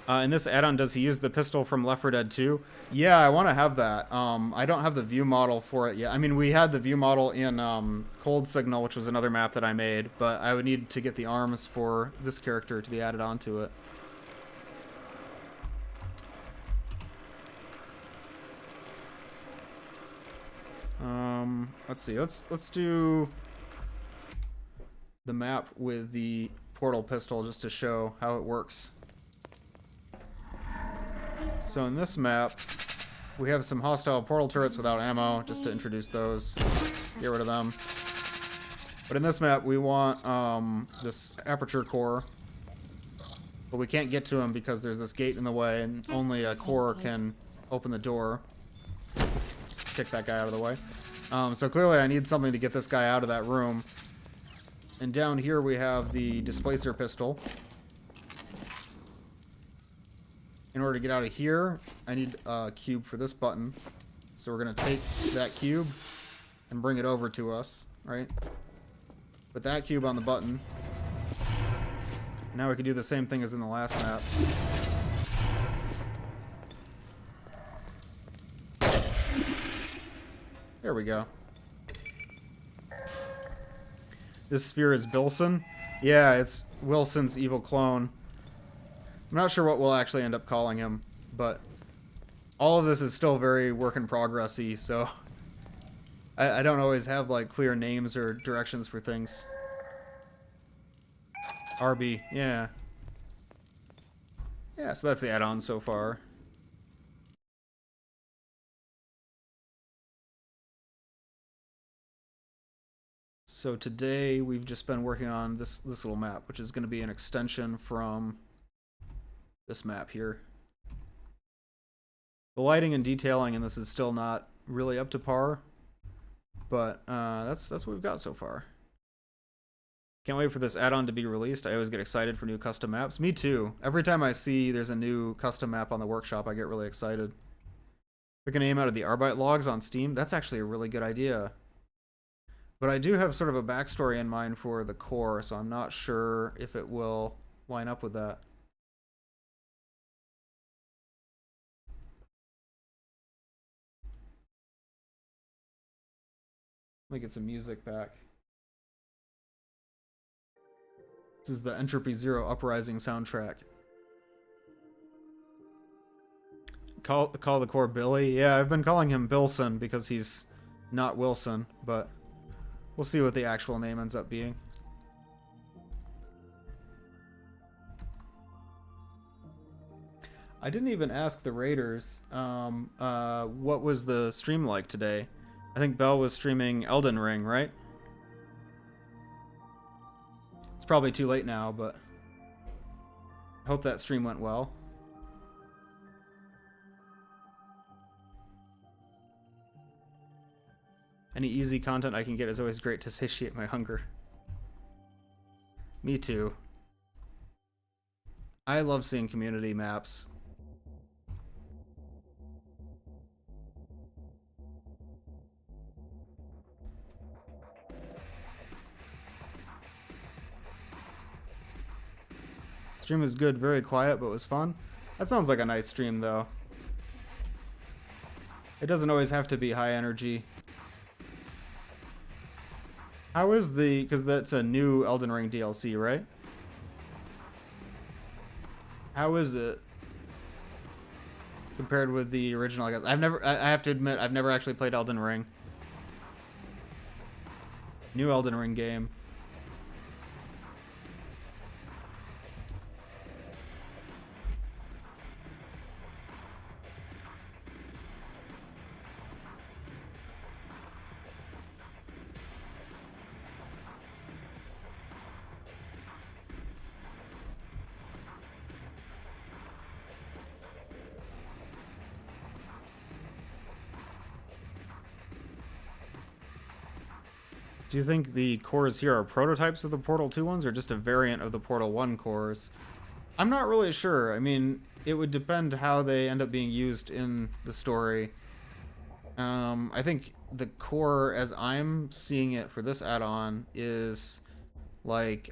[SPEAKER 1] In this add-on, does he use the pistol from Left 4 Dead 2? Yeah, I want to have that. I don't have the view model for it yet. I mean, we had the view model in Cold Signal, which was another map that I made, but I would need to get the arms for this character to be added onto it. Let's see. Let's do the map with the portal pistol just to show how it works. So in this map, we have some hostile portal turrets without ammo, just to introduce those, get rid of them. But in this map, we want this Aperture core, but we can't get to him because there's this gate in the way, and only a core can open the door. Kick that guy out of the way. So clearly I need something to get this guy out of that room. And down here we have the displacer pistol. In order to get out of here, I need a cube for this button. So we're going to take that cube and bring it over to us, right? Put that cube on the button. Now we can do the same thing as in the last map. There we go. This sphere is Bilson. Yeah, it's Wilson's evil clone. I'm not sure what we'll actually end up calling him, but all of this is still very work in progress-y, so I don't always have like clear names or directions for things. RB, yeah. Yeah, so that's the add-on so far. So today we've just been working on this little map, which is going to be an extension from this map here. The lighting and detailing in this is still not really up to par, but that's what we've got so far. Can't wait for this add-on to be released. I always get excited for new custom maps. Me too. Every time I see there's a new custom map on the workshop, I get really excited. Pick a name out of the Arbeit logs on Steam. That's actually a really good idea. But I do have sort of a backstory in mind for the core, so I'm not sure if it will line up with that. Let me get some music back. This is the Entropy Zero Uprising soundtrack. Call the core Billy. Yeah, I've been calling him Bilson because he's not Wilson, but we'll see what the actual name ends up being. I didn't even ask the Raiders what was the stream like today. I think Bell was streaming Elden Ring, right? It's probably too late now, but I hope that stream went well. Any easy content I can get is always great to satiate my hunger. Me too. I love seeing community maps. Stream was good, very quiet, but was fun. That sounds like a nice stream, though. It doesn't always have to be high energy. How is the... because that's a new Elden Ring DLC, right? How is it compared with the original? I guess I have to admit, I've never actually played Elden Ring. New Elden Ring game. Do you think the cores here are prototypes of the Portal 2 ones or just a variant of the Portal 1 cores? I'm not really sure. I mean, it would depend how they end up being used in the story. I think the core, as I'm seeing it for this add-on, is like,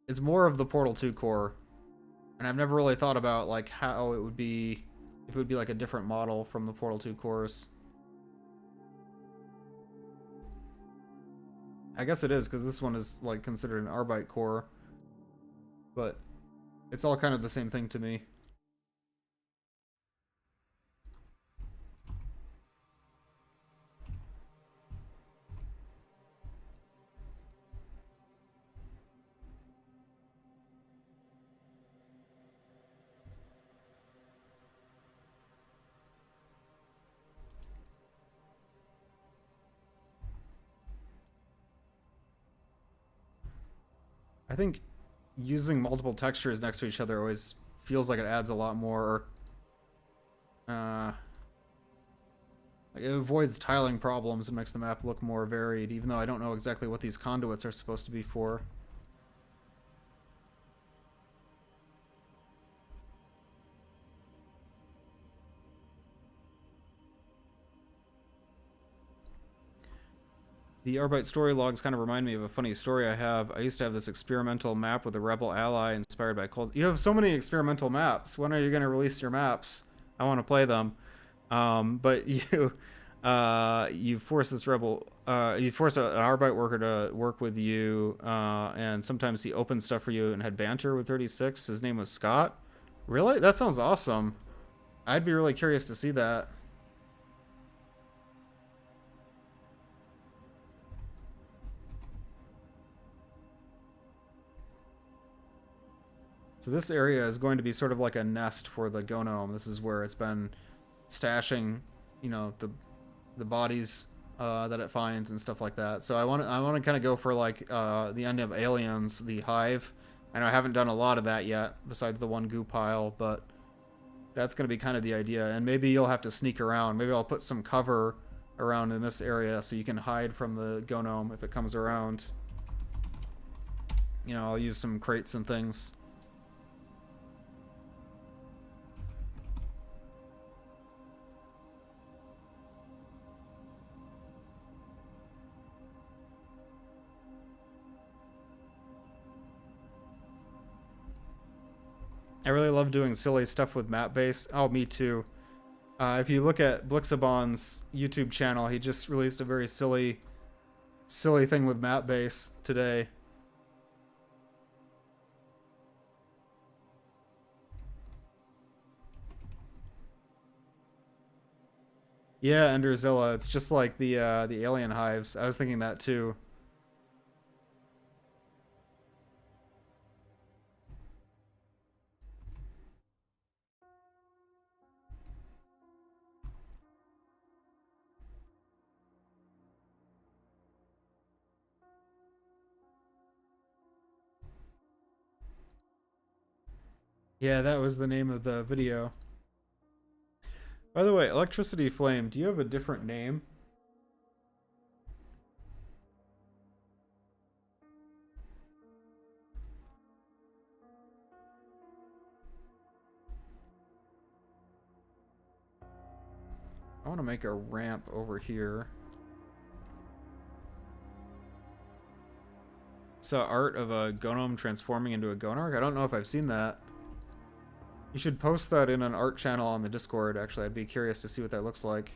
[SPEAKER 1] it's more of the Portal 2 core. And I've never really thought about like how it would be, if it would be like a different model from the Portal 2 cores. I guess it is, because this one is like considered an Arbite core, but it's all kind of the same thing to me. I think using multiple textures next to each other always feels like it adds a lot more. Like it avoids tiling problems and makes the map look more varied, even though I don't know exactly what these conduits are supposed to be for. The Arbite story logs kind of remind me of a funny story I have. I used to have this experimental map with a rebel ally inspired by Cold. You have so many experimental maps. When are you going to release your maps? I want to play them. But you force this rebel, you force an Arbite worker to work with you, and sometimes he opened stuff for you and had banter with 36. His name was Scott. Really? That sounds awesome. I'd be really curious to see that. So this area is going to be sort of like a nest for the Gnome. This is where it's been stashing, you know, the bodies that it finds and stuff like that. So I want to kind of go for like the end of Aliens, the Hive. I know I haven't done a lot of that yet, besides the one goo pile, but that's going to be kind of the idea. And maybe you'll have to sneak around. Maybe I'll put some cover around in this area so you can hide from the Gnome if it comes around. You know, I'll use some crates and things. I really love doing silly stuff with map base. Oh, me too. If you look at Blixabon's YouTube channel, he just released a very silly thing with map base today. Yeah, Enderzilla. It's just like the alien hives. I was thinking that too. Yeah, that was the name of the video. By the way, Electricity Flame, do you have a different name? I want to make a ramp over here. Saw art of a Gonome transforming into a Gonarch? I don't know if I've seen that. You should post that in an art channel on the Discord, actually. I'd be curious to see what that looks like.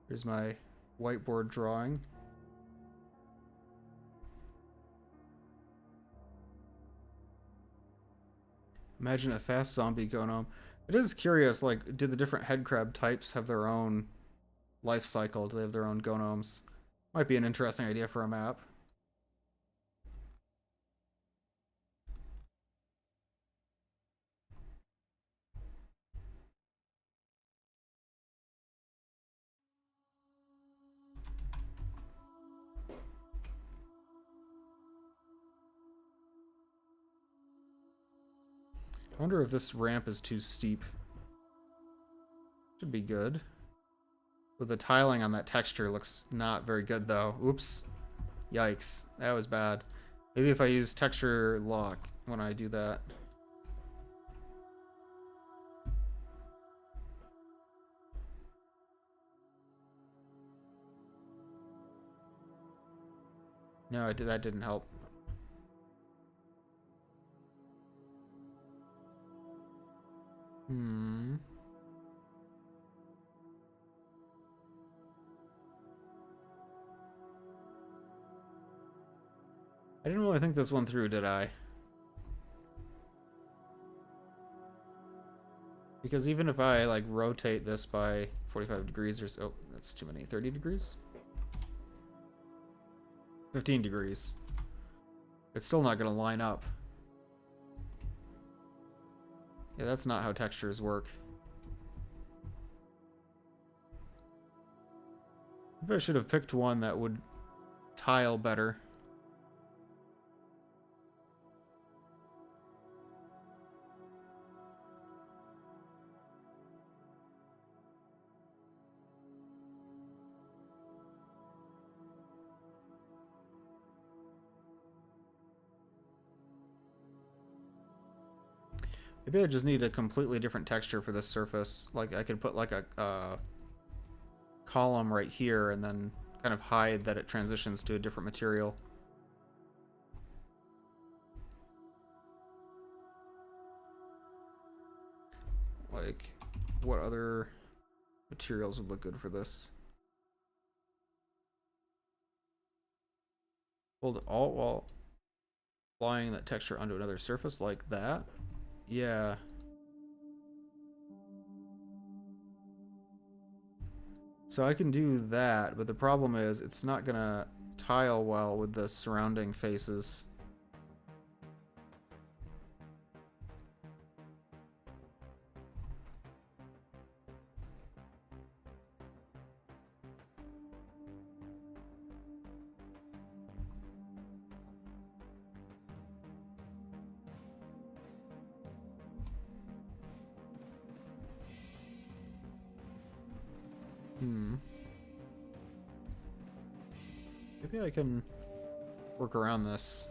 [SPEAKER 1] Here's my whiteboard drawing. Imagine a fast zombie Gonome. It is curious, like, do the different headcrab types have their own life cycle? Do they have their own Gonomes? Might be an interesting idea for a map. I wonder if this ramp is too steep. Should be good. But the tiling on that texture looks not very good though. Oops. Yikes. That was bad. Maybe if I use texture lock when I do that. No, that didn't help. I didn't really think this one through, did I? Because even if I, like, rotate this by 45 degrees or so... Oh, that's too many. 30 degrees? 15 degrees. It's still not going to line up. Yeah, that's not how textures work. Maybe I should have picked one that would tile better. Maybe I just need a completely different texture for this surface. Like, I could put, like, a column right here and then kind of hide that it transitions to a different material. Like, what other materials would look good for this? Hold Alt while applying that texture onto another surface like that. Yeah. So I can do that, but the problem is it's not gonna tile well with the surrounding faces. Maybe I can work around this.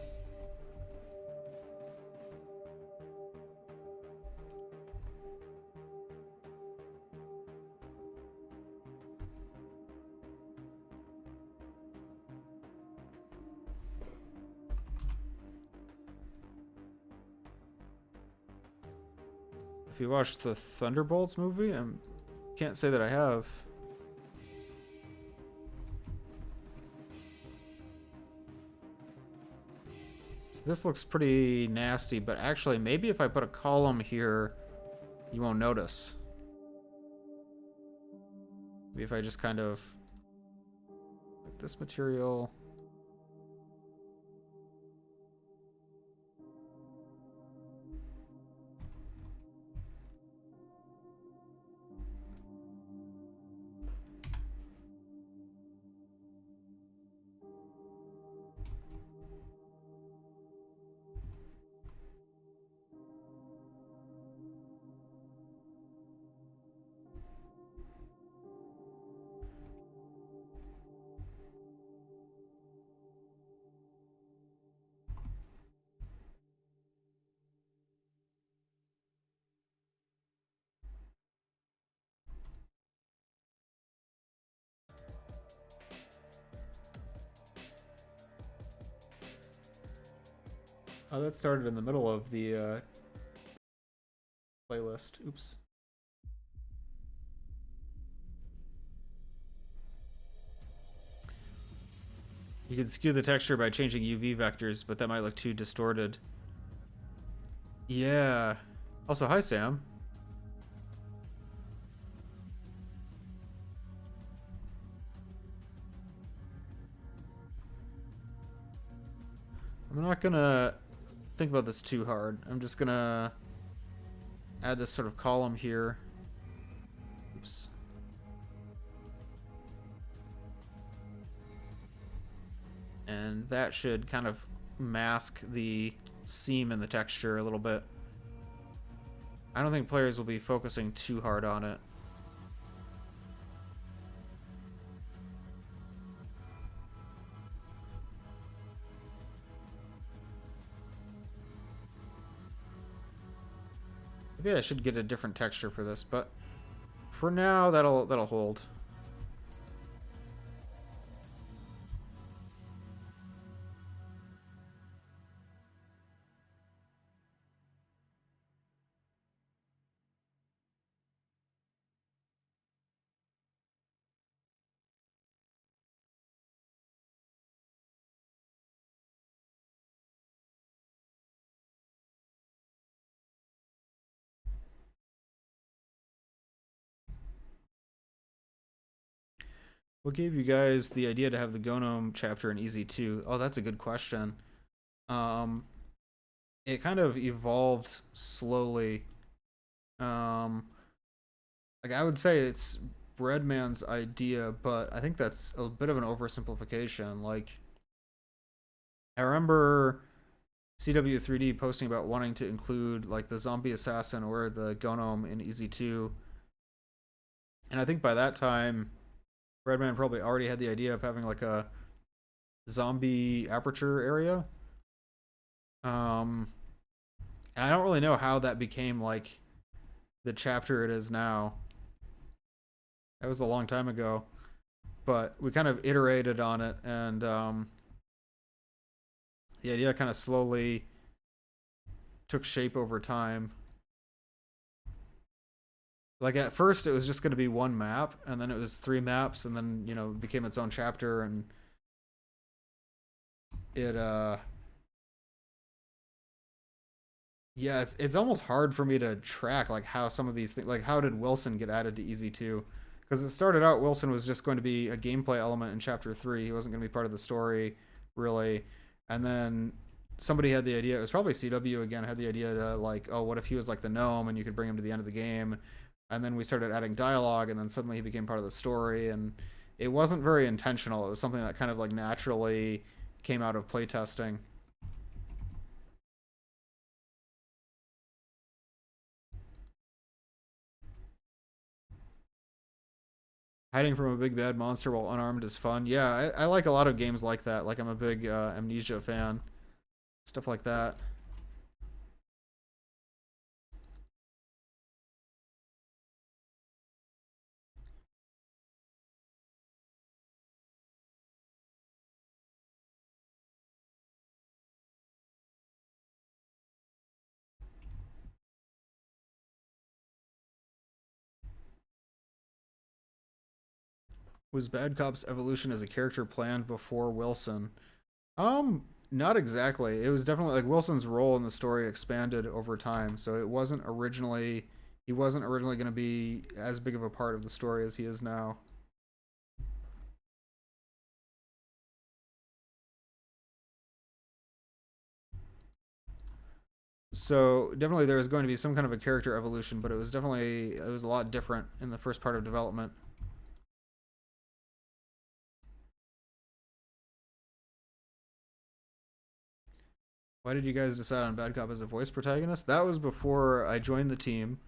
[SPEAKER 1] you watched the Thunderbolts movie, I can't say that I have. So this looks pretty nasty, but actually maybe if I put a column here, you won't notice. Maybe if I just kind of like this material. Oh, that started in the middle of the playlist. Oops. You can skew the texture by changing UV vectors, but that might look too distorted. Yeah. Also, hi, Sam. I'm not gonna think about this too hard. I'm just gonna add this sort of column here. Oops. And that should kind of mask the seam in the texture a little bit. I don't think players will be focusing too hard on it. Maybe I should get a different texture for this, but for now that'll hold. What gave you guys the idea to have the Gnome chapter in EZ2? Oh, that's a good question. Um, it kind of evolved slowly. Um, like I would say it's Breadman's idea, but I think that's a bit of an oversimplification. Like I remember CW3D posting about wanting to include like the zombie assassin or the Gnome in EZ2, and I think by that time, Breadman probably already had the idea of having like a zombie aperture area. Um, and I don't really know how that became like the chapter it is now. That was a long time ago, but we kind of iterated on it, and the idea kind of slowly took shape over time. Like at first, it was just going to be one map, and then it was 3 maps, and then it became its own chapter, and it yeah, it's almost hard for me to track like how some of these things, like how did Wilson get added to EZ2? Because it started out Wilson was just going to be a gameplay element in chapter 3. He wasn't going to be part of the story really, and then somebody had the idea. It was probably CW again had the idea to like, oh, what if he was like the gnome and you could bring him to the end of the game, and then we started adding dialogue, and then suddenly he became part of the story, and it wasn't very intentional. It was something that kind of like naturally came out of playtesting. Hiding from a big bad monster while unarmed is fun. Yeah, I like a lot of games like that. Like I'm a big Amnesia fan. Stuff like that. Was Bad Cop's evolution as a character planned before Wilson? Not exactly. It was definitely like Wilson's role in the story expanded over time, so it wasn't originally he wasn't originally going to be as big of a part of the story as he is now. So definitely there was going to be some kind of a character evolution, but it was a lot different in the first part of development. Why did you guys decide on Bad Cop as a voice protagonist? That was before I joined the team,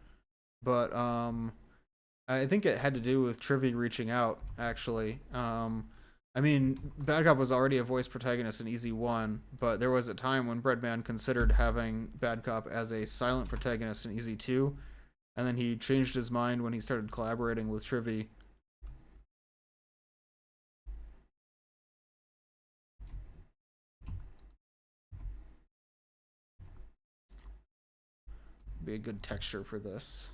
[SPEAKER 1] but I think it had to do with Trivy reaching out. Actually, I mean, Bad Cop was already a voice protagonist in EZ1, but there was a time when Breadman considered having Bad Cop as a silent protagonist in EZ2, and then he changed his mind when he started collaborating with Trivy. Be a good texture for this.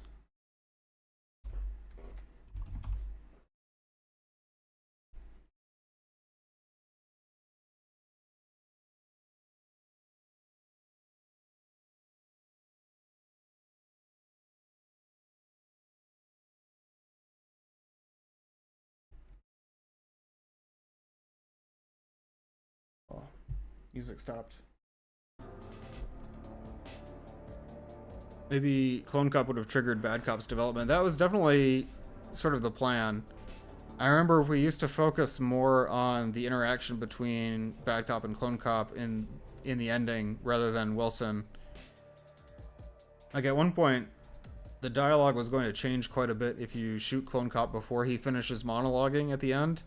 [SPEAKER 1] Oh, music stopped. Maybe Clone Cop would have triggered Bad Cop's development. That was definitely sort of the plan. I remember we used to focus more on the interaction between Bad Cop and Clone Cop in the ending rather than Wilson. Like at one point, the dialogue was going to change quite a bit if you shoot Clone Cop before he finishes monologuing at the end.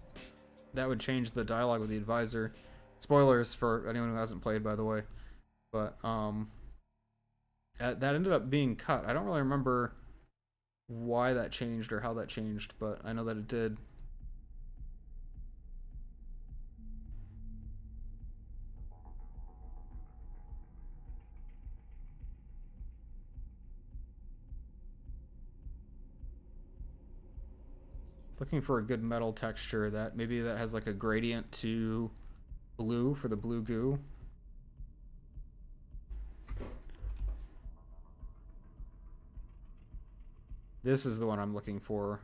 [SPEAKER 1] That would change the dialogue with the advisor. Spoilers for anyone who hasn't played, by the way. But that ended up being cut. I don't really remember why that changed or how that changed, but I know that it did. Looking for a good metal texture that maybe that has like a gradient to blue for the blue goo. This is the one I'm looking for.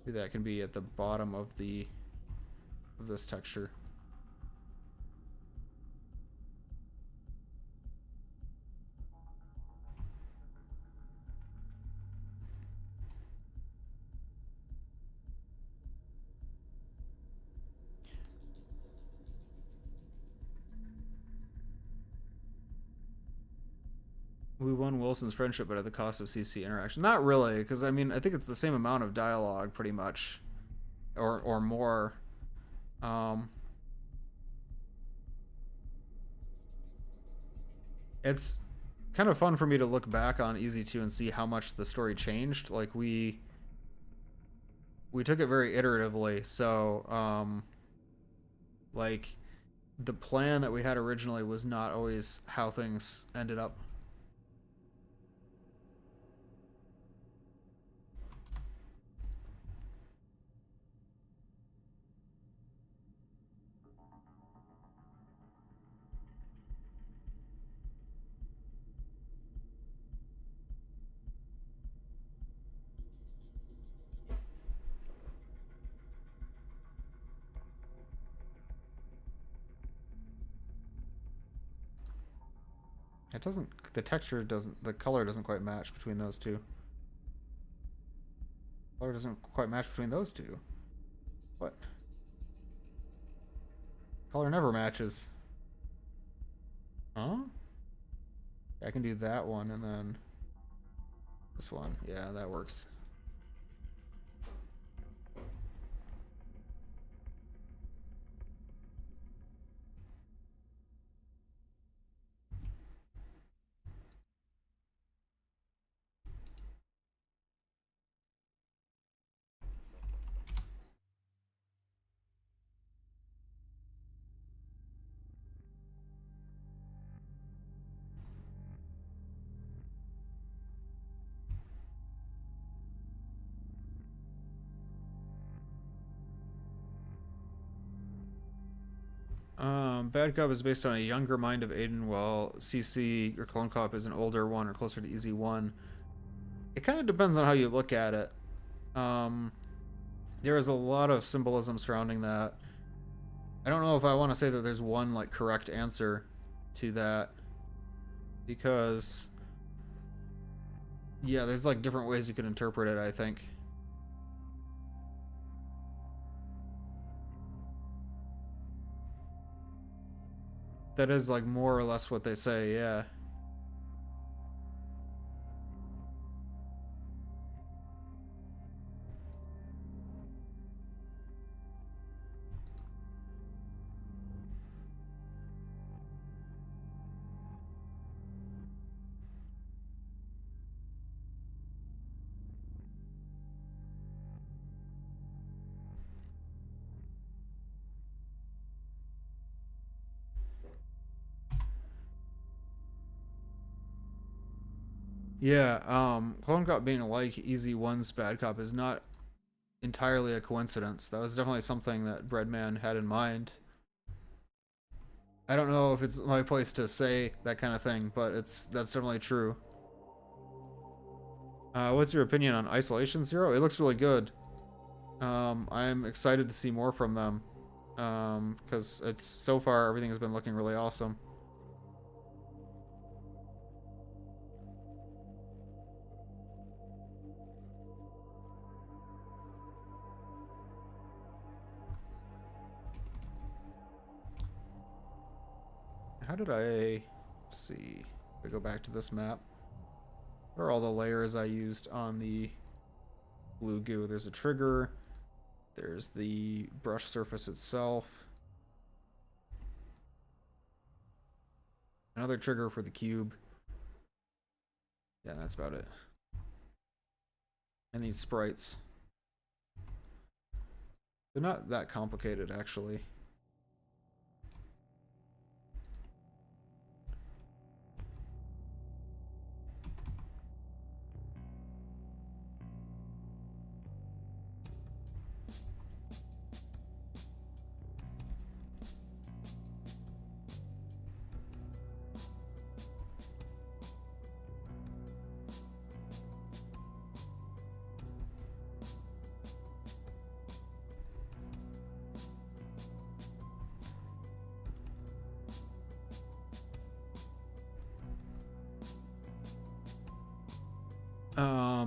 [SPEAKER 1] Maybe that can be at the bottom of this texture. We won Wilson's friendship, but at the cost of CC interaction. Not really, because I mean, I think it's the same amount of dialogue, pretty much, or more. Um, it's kind of fun for me to look back on EZ2 and see how much the story changed. Like we took it very iteratively, so like the plan that we had originally was not always how things ended up. It doesn't. The texture doesn't. The color doesn't quite match between those two. Color doesn't quite match between those two. What? Color never matches. Huh? I can do that one and then this one. Yeah, that works. Bad Cop is based on a younger mind of Aiden, while CC or Clone Cop is an older one or closer to EZ1. It kind of depends on how you look at it. There is a lot of symbolism surrounding that. I don't know if I want to say that there's one like correct answer to that, because yeah, there's like different ways you can interpret it, I think. That is like more or less what they say, yeah. Yeah, Clone Cop being like EZ1's Bad Cop is not entirely a coincidence. That was definitely something that Breadman had in mind. I don't know if it's my place to say that kind of thing, but that's definitely true. What's your opinion on Isolation Zero? It looks really good. I'm excited to see more from them, because it's so far everything has been looking really awesome. How did let's see, I go back to this map. What are all the layers I used on the blue goo? There's a trigger, there's the brush surface itself, another trigger for the cube. Yeah, that's about it. And these sprites. They're not that complicated, actually.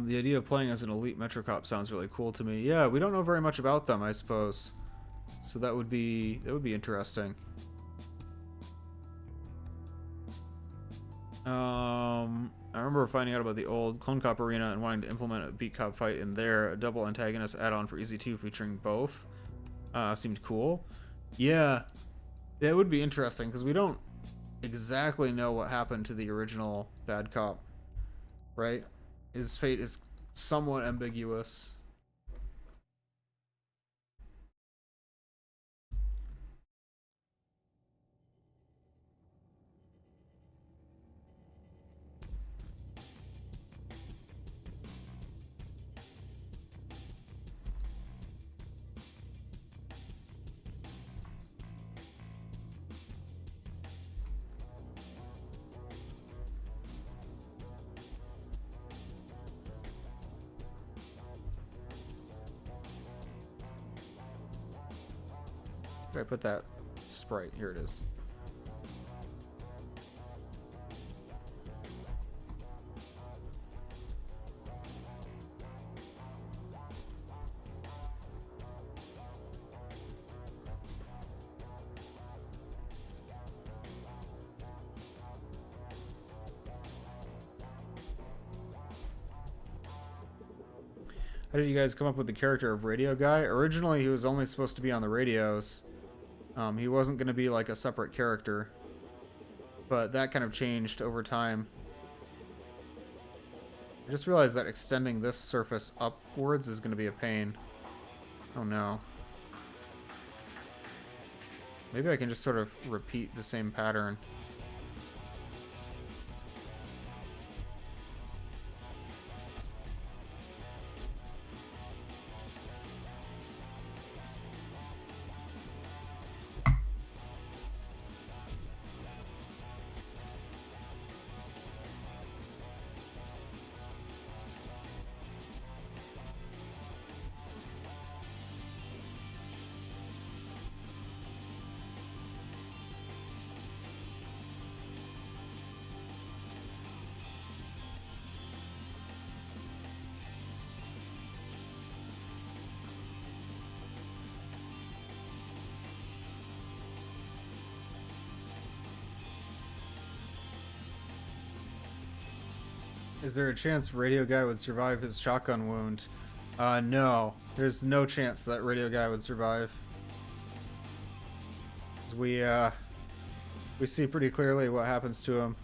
[SPEAKER 1] The idea of playing as an elite Metro Cop sounds really cool to me. Yeah, we don't know very much about them, I suppose. So that would be interesting. I remember finding out about the old Clone Cop arena and wanting to implement a Beat Cop fight in there. A double antagonist add-on for EZ2 featuring both. Seemed cool. Yeah, that would be interesting, because we don't exactly know what happened to the original Bad Cop, right? His fate is somewhat ambiguous. Where did I put that sprite? Here it is. How did you guys come up with the character of Radio Guy? Originally, he was only supposed to be on the radios. He wasn't going to be like a separate character. But that kind of changed over time. I just realized that extending this surface upwards is going to be a pain. Oh no. Maybe I can just sort of repeat the same pattern. Is there a chance Radio Guy would survive his shotgun wound? No. There's no chance that Radio Guy would survive. 'Cause we see pretty clearly what happens to him.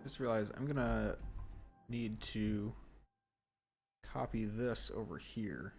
[SPEAKER 1] Just realized I'm gonna need to copy this over here.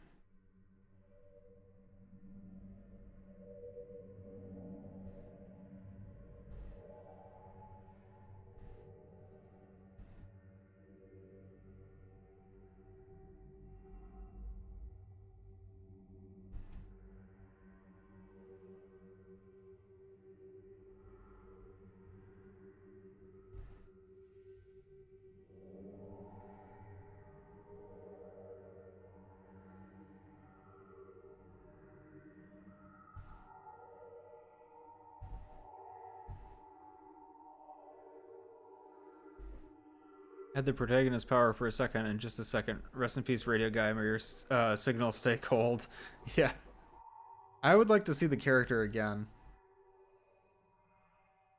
[SPEAKER 1] Had the protagonist power for a second, and just a second. Rest in peace, Radio Guy. May your signal stay cold. Yeah. I would like to see the character again.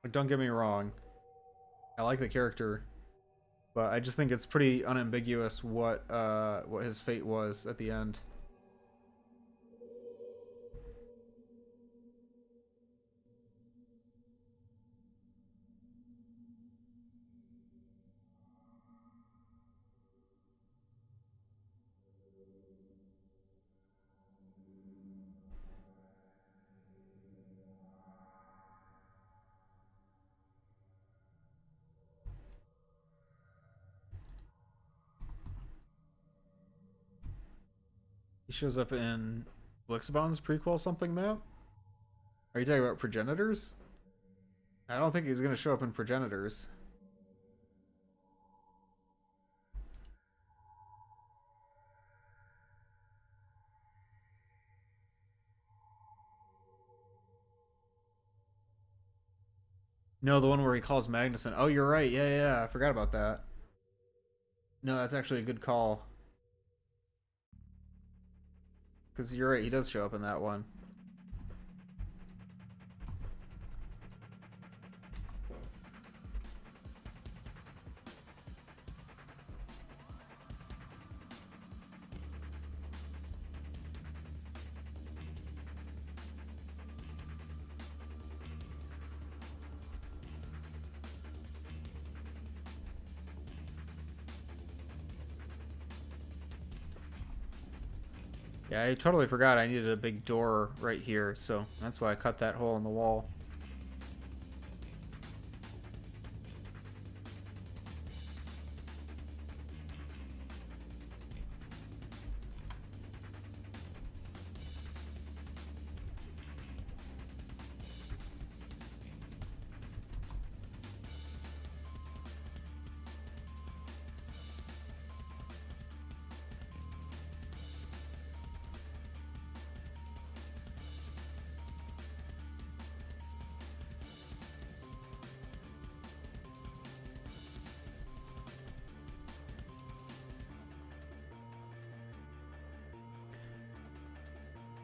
[SPEAKER 1] Like, don't get me wrong. I like the character, but I just think it's pretty unambiguous what his fate was at the end. He shows up in Blixbon's prequel something map? Are you talking about Progenitors? I don't think he's going to show up in Progenitors. No, the one where he calls Magnuson. Oh, you're right. Yeah, I forgot about that. No, that's actually a good call. Because you're right, he does show up in that one. Yeah, I totally forgot I needed a big door right here, so that's why I cut that hole in the wall.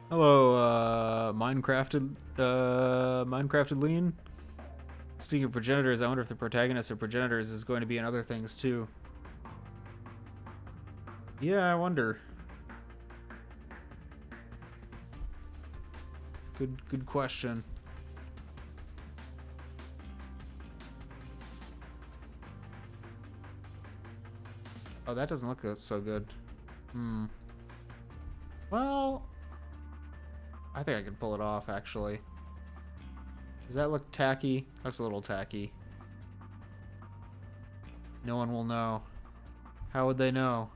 [SPEAKER 1] Hello, Minecrafted Lean. Speaking of progenitors, I wonder if the protagonist of progenitors is going to be in other things too. Yeah, I wonder. Good question. Oh, that doesn't look so good. Well, I think I can pull it off, actually. Does that look tacky? That's a little tacky. No one will know. How would they know?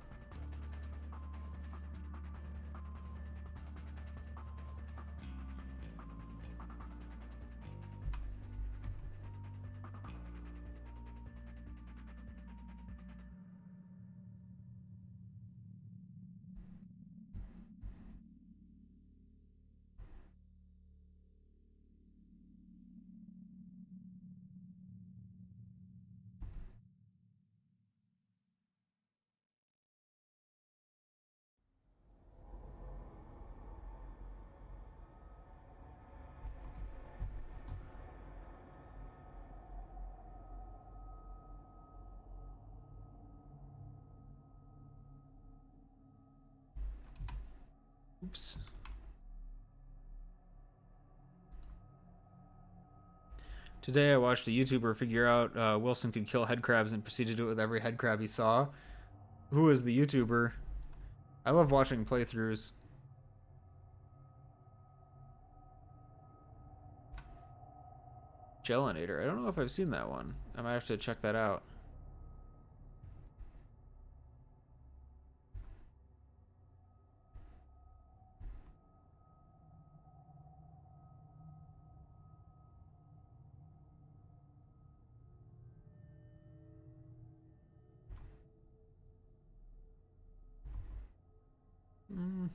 [SPEAKER 1] Oops. Today I watched a YouTuber figure out Wilson could kill head crabs and proceeded to do it with every head crab he saw. Who is the YouTuber? I love watching playthroughs. Gelinator. I don't know if I've seen that one. I might have to check that out. Mm.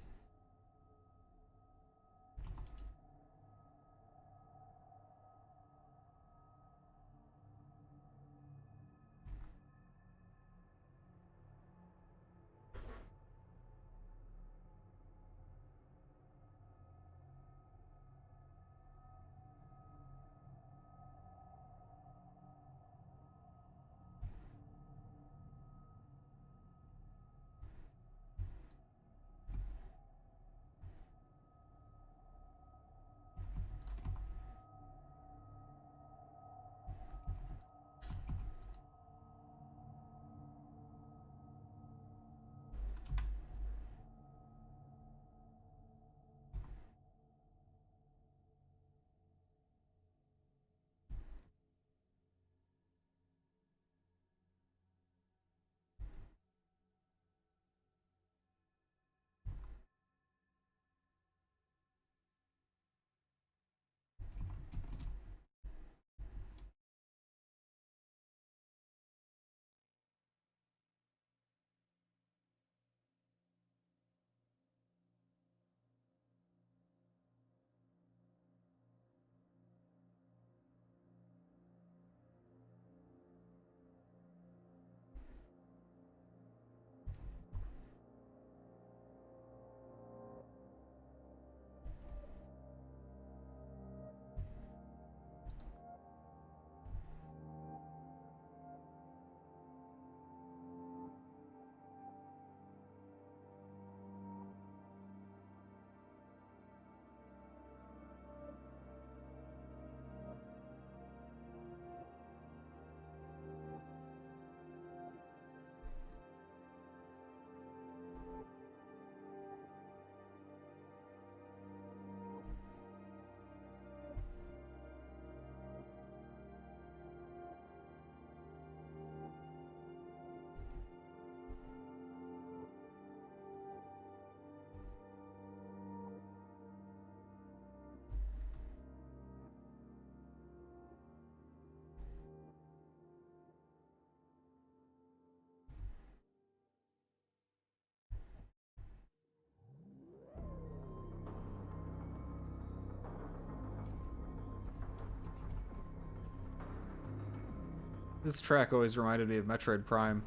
[SPEAKER 1] This track always reminded me of Metroid Prime.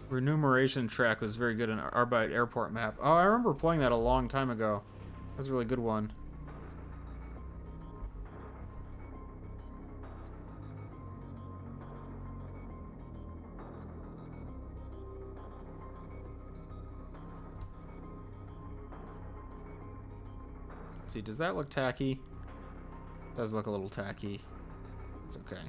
[SPEAKER 1] Remuneration track was very good in Arbite Airport map. Oh, I remember playing that a long time ago. That was a really good one. Let's see, does that look tacky? Does look a little tacky. It's okay.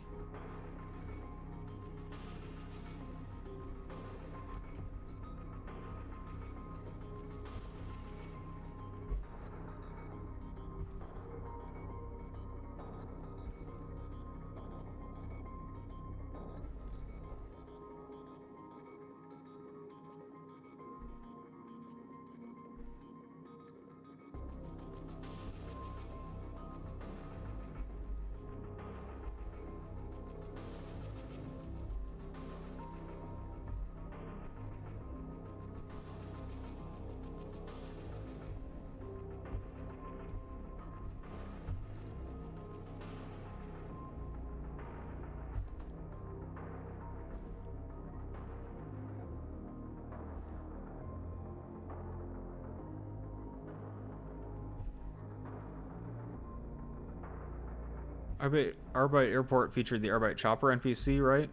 [SPEAKER 1] Arbite Airport featured the Arbite Chopper NPC, right?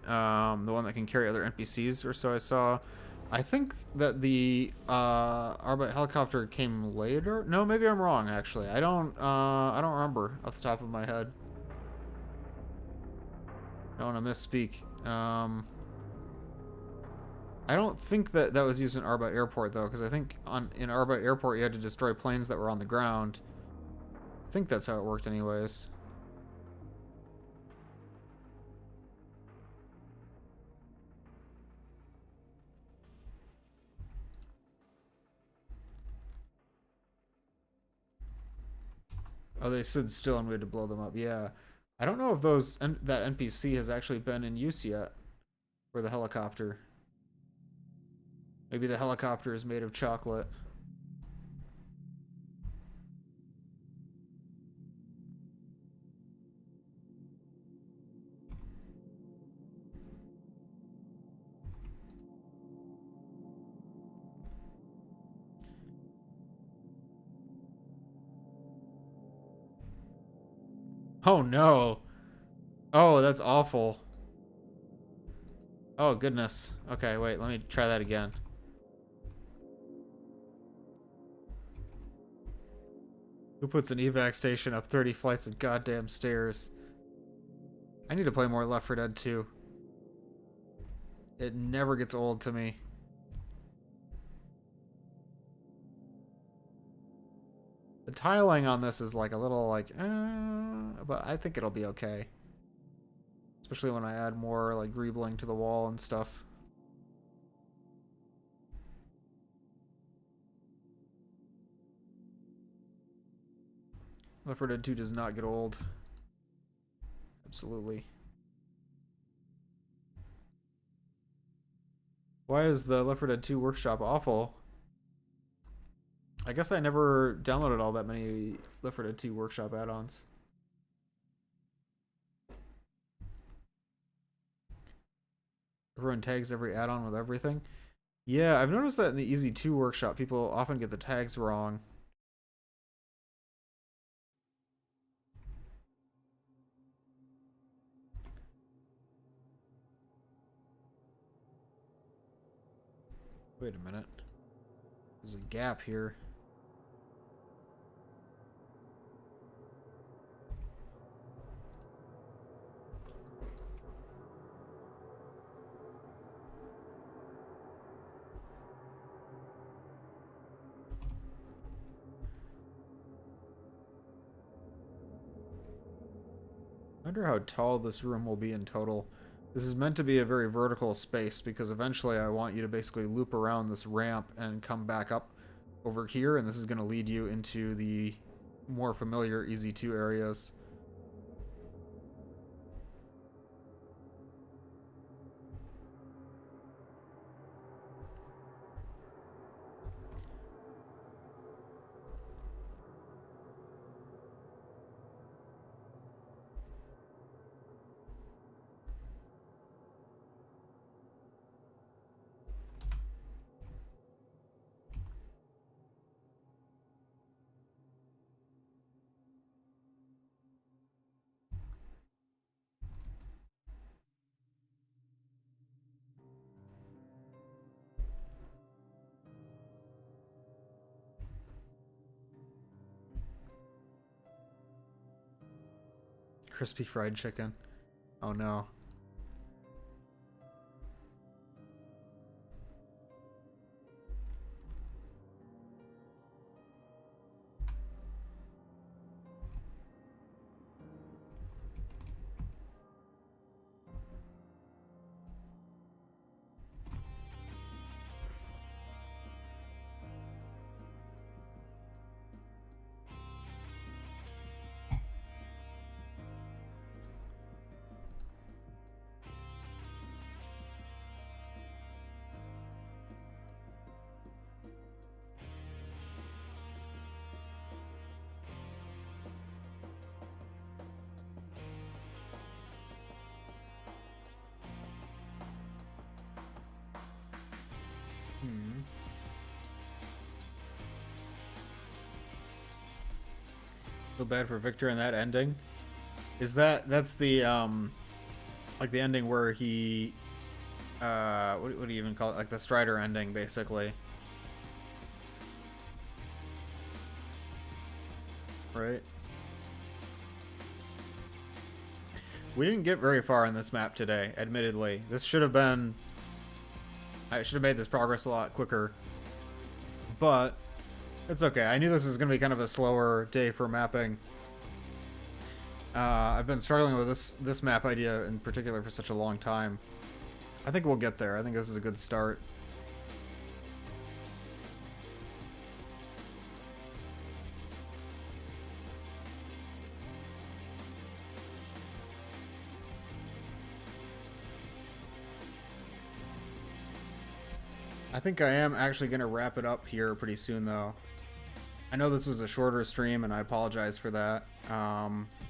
[SPEAKER 1] The one that can carry other NPCs, or so I saw. I think that the Arbite helicopter came later. No, maybe I'm wrong. Actually, I don't remember off the top of my head. I don't want to misspeak. I don't think that that was used in Arbite Airport though, because I think in Arbite Airport you had to destroy planes that were on the ground. I think that's how it worked, anyways. Oh, they stood still and we had to blow them up. Yeah. I don't know if that NPC has actually been in use yet for the helicopter. Maybe the helicopter is made of chocolate. Oh no. Oh, that's awful. Oh goodness. Okay, wait, let me try that again. Who puts an evac station up 30 flights of goddamn stairs? I need to play more Left 4 Dead 2. It never gets old to me. The tiling on this is like a little like, but I think it'll be okay. Especially when I add more like greebling to the wall and stuff. Left 4 Dead 2 does not get old. Absolutely. Why is the Left 4 Dead 2 workshop awful? I guess I never downloaded all that many Left 4 Dead 2 workshop add-ons. Everyone tags every add-on with everything. Yeah, I've noticed that in the EZ2 workshop, people often get the tags wrong. Wait a minute. There's a gap here. I wonder how tall this room will be in total. This is meant to be a very vertical space because eventually I want you to basically loop around this ramp and come back up over here, and this is going to lead you into the more familiar EZ2 areas. Crispy fried chicken. Oh no. Feel bad for Victor in that ending. That's the like the ending where he what do you even call it? Like the Strider ending, basically. Right? We didn't get very far in this map today, admittedly. This should have been... I should have made this progress a lot quicker. But it's okay. I knew this was going to be kind of a slower day for mapping. I've been struggling with this map idea in particular for such a long time. I think we'll get there. I think this is a good start. I think I am actually going to wrap it up here pretty soon, though. I know this was a shorter stream, and I apologize for that.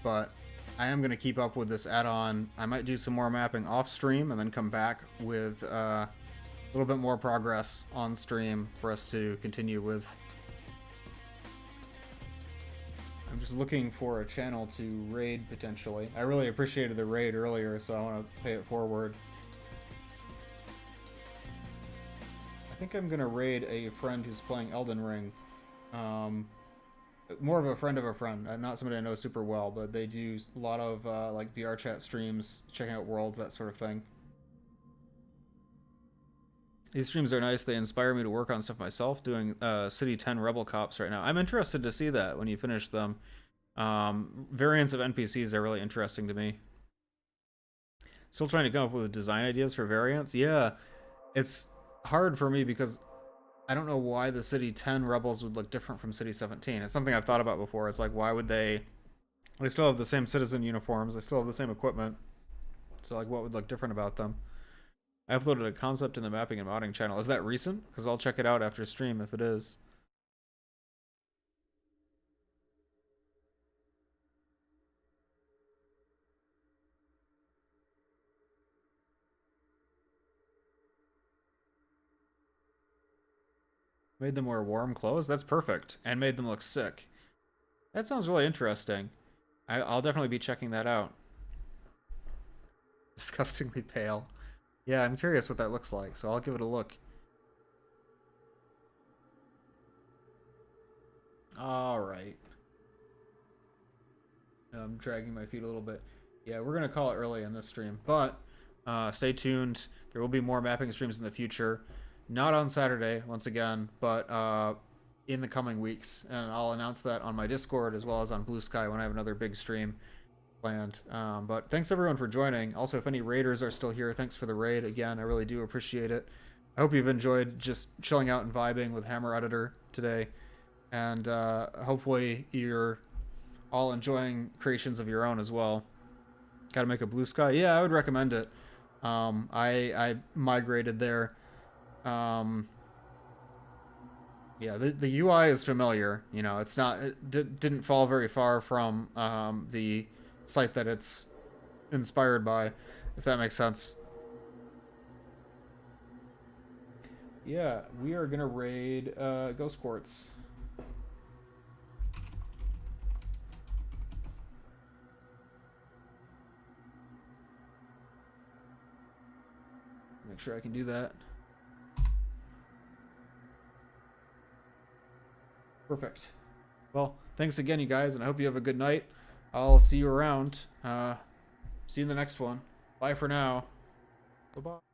[SPEAKER 1] But I am going to keep up with this add-on. I might do some more mapping off-stream, and then come back with a little bit more progress on-stream for us to continue with. I'm just looking for a channel to raid, potentially. I really appreciated the raid earlier, so I want to pay it forward. I think I'm gonna raid a friend who's playing Elden Ring. More of a friend, not somebody I know super well, but they do a lot of like VR chat streams, checking out worlds, that sort of thing. These streams are nice. They inspire me to work on stuff myself, doing City 10 Rebel Cops right now. I'm interested to see that when you finish them. Variants of NPCs are really interesting to me. Still trying to come up with design ideas for variants. Yeah, it's hard for me because I don't know why the City 10 Rebels would look different from City 17. It's something I've thought about before. It's like, why would they still have the same citizen uniforms, they still have the same equipment, so like what would look different about them? I uploaded a concept in the mapping and modding channel. Is that recent? Because I'll check it out after stream if it is. Made them wear warm clothes? That's perfect. And made them look sick. That sounds really interesting. I'll definitely be checking that out. Disgustingly pale. Yeah, I'm curious what that looks like, so I'll give it a look. Alright. I'm dragging my feet a little bit. Yeah, we're going to call it early in this stream, but stay tuned. There will be more mapping streams in the future. Not on Saturday, once again, but in the coming weeks. And I'll announce that on my Discord as well as on Blue Sky when I have another big stream planned. But thanks everyone for joining. Also, if any raiders are still here, thanks for the raid. Again, I really do appreciate it. I hope you've enjoyed just chilling out and vibing with Hammer Editor today. And hopefully you're all enjoying creations of your own as well. Gotta make a Blue Sky? Yeah, I would recommend it. I migrated there. Yeah, the UI is familiar. You know, it's not, didn't fall very far from the site that it's inspired by, if that makes sense. Yeah, we are gonna raid Ghost Quartz. Make sure I can do that. Perfect. Well, thanks again, you guys, and I hope you have a good night. I'll see you around. See you in the next one. Bye for now. Bye-bye.